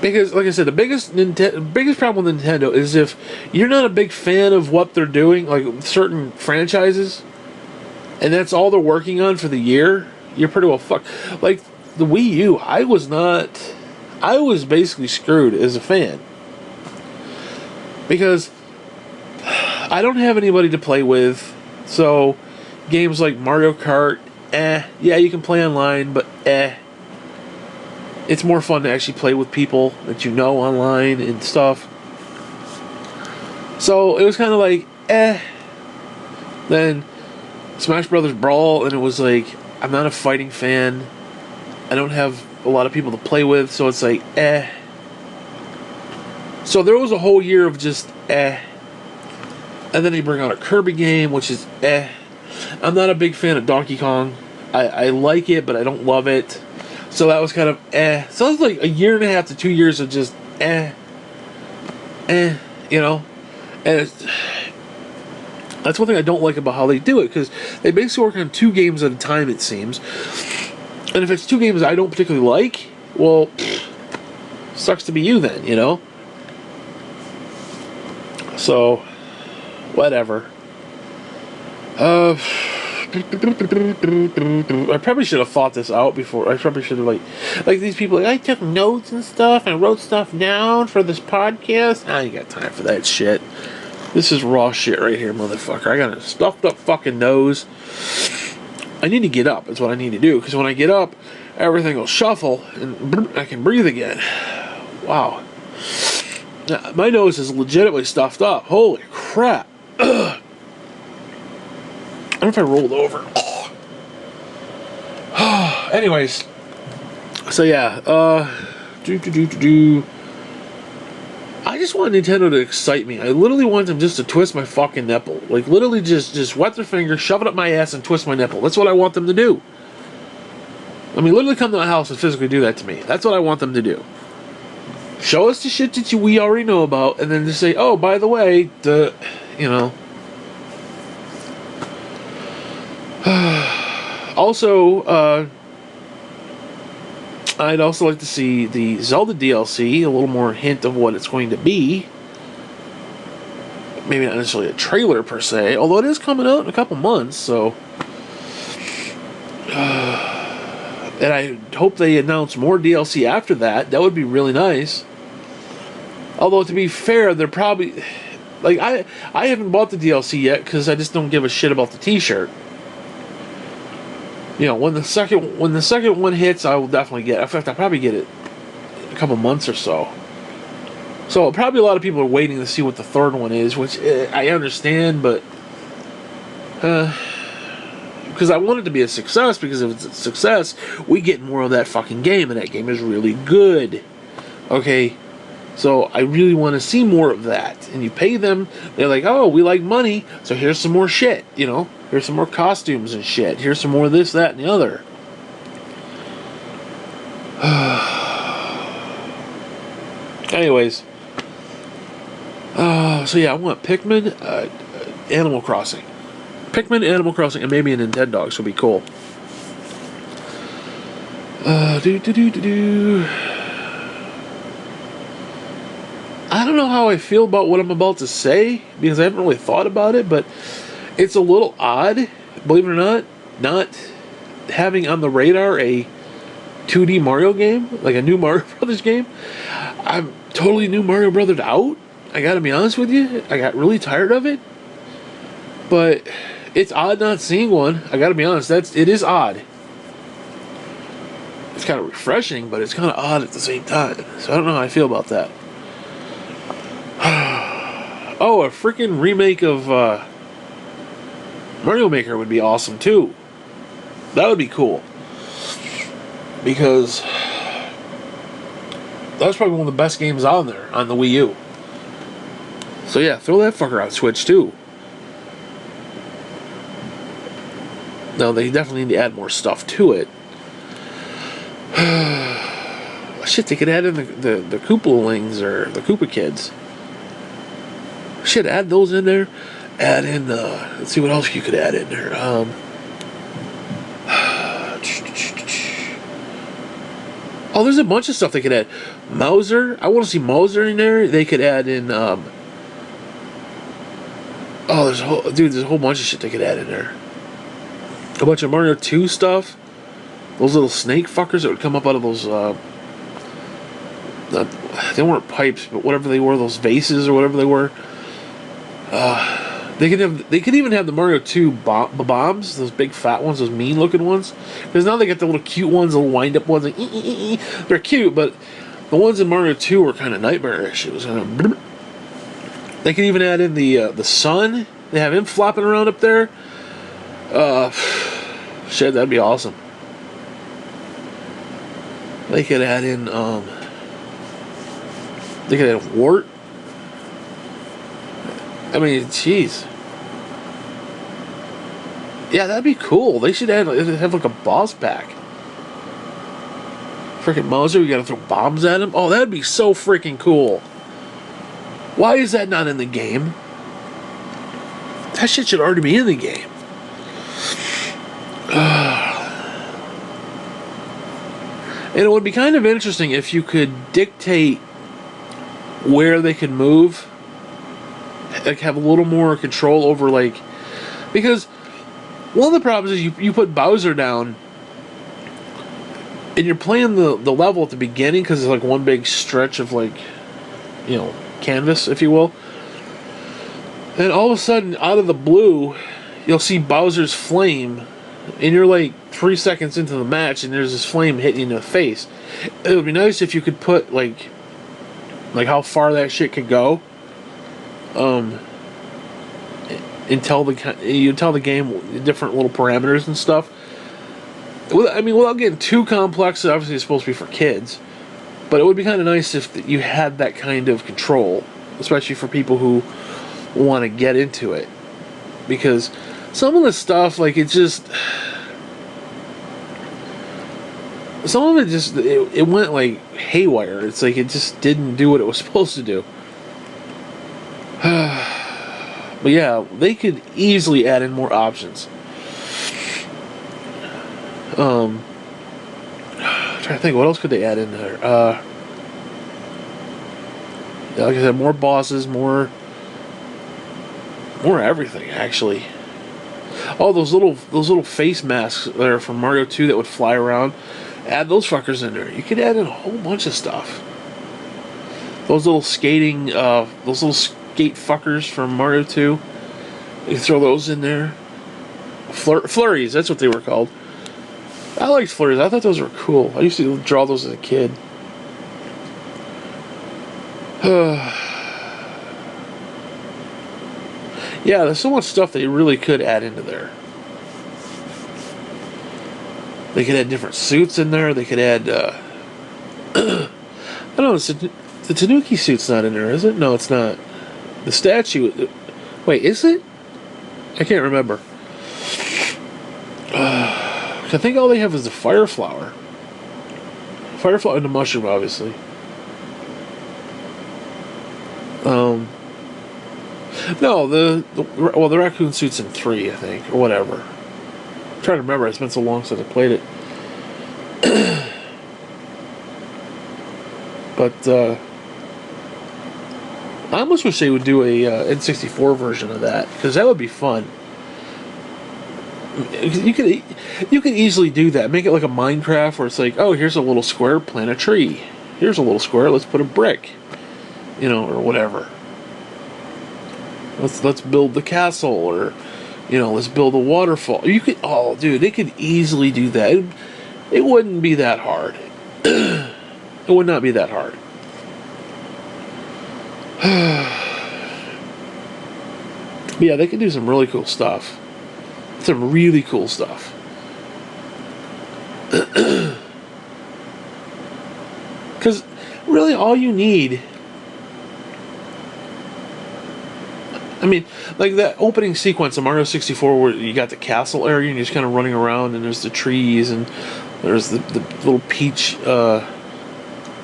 Speaker 1: Because, like I said, the biggest problem with Nintendo is if you're not a big fan of what they're doing, like certain franchises, and that's all they're working on for the year, you're pretty well fucked. Like the Wii U, I was basically screwed as a fan. Because I don't have anybody to play with, so games like Mario Kart, yeah, you can play online, but it's more fun to actually play with people that you know online and stuff. So it was kind of like, Then Smash Brothers Brawl, and it was like, I'm not a fighting fan. I don't have a lot of people to play with, so it's like, So there was a whole year of just, And then they bring out a Kirby game, which is, I'm not a big fan of Donkey Kong. I like it, but I don't love it. So that was kind of So it was like a year and a half to 2 years of just you know. And that's one thing I don't like about how they do it, because they basically work on 2 games at a time, it seems. And if it's 2 games I don't particularly like, well, sucks to be you then, you know. So, whatever. I probably should have thought this out before. I probably should have, like these people, like, I took notes and stuff and wrote stuff down for this podcast. I ain't got time for that shit. This is raw shit right here, motherfucker. I got a stuffed up fucking nose. I need to get up. That's what I need to do. Because when I get up, everything will shuffle and I can breathe again. Wow. Now, my nose is legitimately stuffed up. Holy crap. Ugh. I don't know if I rolled over. Anyways, so yeah, I just want Nintendo to excite me. I literally want them just to twist my fucking nipple. Like, literally just wet their finger, shove it up my ass, and twist my nipple. That's what I want them to do. I mean, literally come to my house and physically do that to me. That's what I want them to do. Show us the shit that we already know about, and then just say, oh, by the way, you know. Also, I'd also like to see the Zelda DLC, a little more hint of what it's going to be. Maybe not necessarily a trailer per se, although it is coming out in a couple months, so. And I hope they announce more DLC after that. That would be really nice. Although, to be fair, they're probably... Like, I haven't bought the DLC yet because I just don't give a shit about the t-shirt. You know, when the second one hits, I will definitely get it. In fact, I'll probably get it in a couple months or so. So, probably a lot of people are waiting to see what the third one is, which I understand, but... because I want it to be a success, because if it's a success, we get more of that fucking game, and that game is really good. Okay? So, I really want to see more of that. And you pay them, they're like, oh, we like money, so here's some more shit, you know? Here's some more costumes and shit. Here's some more of this, that, and the other. Anyways. So yeah, I want Pikmin, Animal Crossing. Pikmin, Animal Crossing, and maybe a Nintendogs would be cool. I don't know how I feel about what I'm about to say, because I haven't really thought about it, but it's a little odd, believe it or not having on the radar a 2D Mario game, like a new Mario Brothers game. I'm totally new Mario Brothers out. I gotta be honest with you, I got really tired of it. But it's odd not seeing one. I gotta be honest, it is odd. It's kind of refreshing, but it's kind of odd at the same time. So I don't know how I feel about that. Oh, a freaking remake of Mario Maker would be awesome too. That would be cool. Because that was probably one of the best games on there, on the Wii U. So yeah, throw that fucker on Switch too. Now they definitely need to add more stuff to it. Shit, they could add in the Koopalings or the Koopa Kids. Shit, add those in there. Add in, let's see what else you could add in there. Oh, there's a bunch of stuff they could add. Mauser, I want to see Mauser in there. They could add in, oh, there's a whole bunch of shit they could add in there. A bunch of Mario 2 stuff. Those little snake fuckers that would come up out of those, they weren't pipes, but whatever they were, those vases or whatever they were. They could even have the Mario 2 bombs, those big fat ones, those mean looking ones. Because now they got the little cute ones, little wind up ones. Like, they're cute, but the ones in Mario 2 were kind of nightmarish. It was kind of. They could even add in the sun. They have him flopping around up there. Shit, that'd be awesome. They could add in, they could add Wart. I mean, jeez. Yeah, that'd be cool. They should have like a boss pack. Freaking Mauser, you gotta throw bombs at him? Oh, that'd be so freaking cool. Why is that not in the game? That shit should already be in the game. And it would be kind of interesting if you could dictate where they could move. Like, have a little more control over, like... Because one of the problems is you put Bowser down, and you're playing the level at the beginning, because it's like one big stretch of, like, you know, canvas, if you will. And all of a sudden, out of the blue, you'll see Bowser's flame, and you're like 3 seconds into the match, and there's this flame hitting you in the face. It would be nice if you could put, like how far that shit could go. And tell the game different little parameters and stuff. I mean, without getting too complex, obviously it's supposed to be for kids, but it would be kind of nice if you had that kind of control, especially for people who want to get into it. Because some of the stuff, like, it just... Some of it just... It went, like, haywire. It's like it just didn't do what it was supposed to do. But yeah, they could easily add in more options. I'm trying to think, what else could they add in there? Yeah, like I said, more bosses, more everything, actually. Oh, those little face masks that are from Mario 2 that would fly around. Add those fuckers in there. You could add in a whole bunch of stuff. Those little skating, those little skate fuckers from Mario 2. You throw those in there. Flurries, that's what they were called. I liked flurries. I thought those were cool. I used to draw those as a kid. Yeah, there's so much stuff they really could add into there. They could add different suits in there. They could add, I don't know, the Tanuki suit's not in there, is it? No, it's not. The statue, wait, is it? I can't remember. I think all they have is the fire flower. Fire flower and the mushroom, obviously. No, the raccoon suit's in 3, I think, or whatever. I'm trying to remember. It's been so long since I played it. But I almost wish they would do a N64 version of that, because that would be fun. You could easily do that. Make it like a Minecraft where it's like, oh, here's a little square, plant a tree. Here's a little square, let's put a brick, or whatever. Let's build the castle, or let's build a waterfall. You could, oh, dude, they could easily do that. It wouldn't be that hard. It would not be that hard. But yeah, they could do some really cool stuff. Some really cool stuff. Because really all you need, I mean, like that opening sequence of Mario 64 where you got the castle area and you're just kind of running around and there's the trees and there's the little peach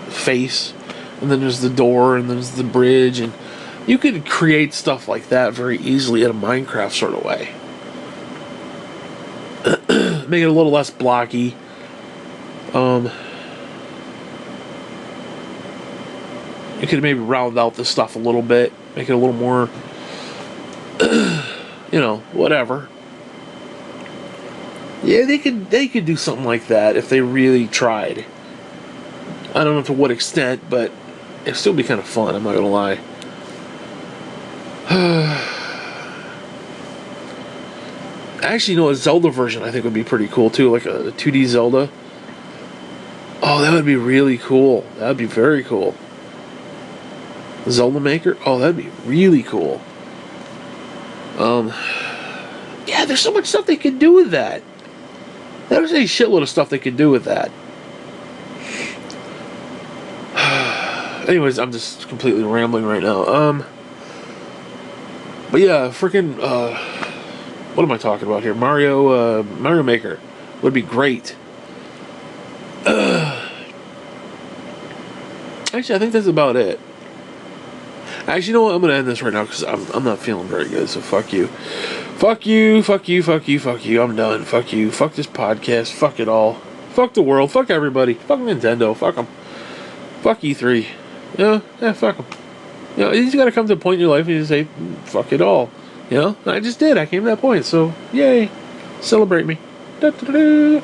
Speaker 1: face, and then there's the door and there's the bridge, and you could create stuff like that very easily in a Minecraft sort of way. Make it a little less blocky. You could maybe round out the stuff a little bit, make it a little more, whatever. Yeah, they could do something like that if they really tried. I don't know to what extent, but it'd still be kind of fun, I'm not gonna lie. Actually, a Zelda version I think would be pretty cool too, like a 2D Zelda. Oh, that would be really cool. That would be very cool. Zelda Maker? Oh, that'd be really cool. Yeah, there's so much stuff they could do with that. There's a shitload of stuff they could do with that. Anyways, I'm just completely rambling right now. But yeah, freaking, what am I talking about here? Mario Maker would be great. Actually, I think that's about it. Actually, you know what? I'm going to end this right now because I'm not feeling very good, so fuck you. Fuck you, fuck you, fuck you, fuck you. I'm done. Fuck you. Fuck this podcast. Fuck it all. Fuck the world. Fuck everybody. Fuck Nintendo. Fuck them. Fuck E3. Yeah, fuck them. You just got to come to a point in your life and you just say, fuck it all. I just did. I came to that point, so yay. Celebrate me. Da-da-da-da.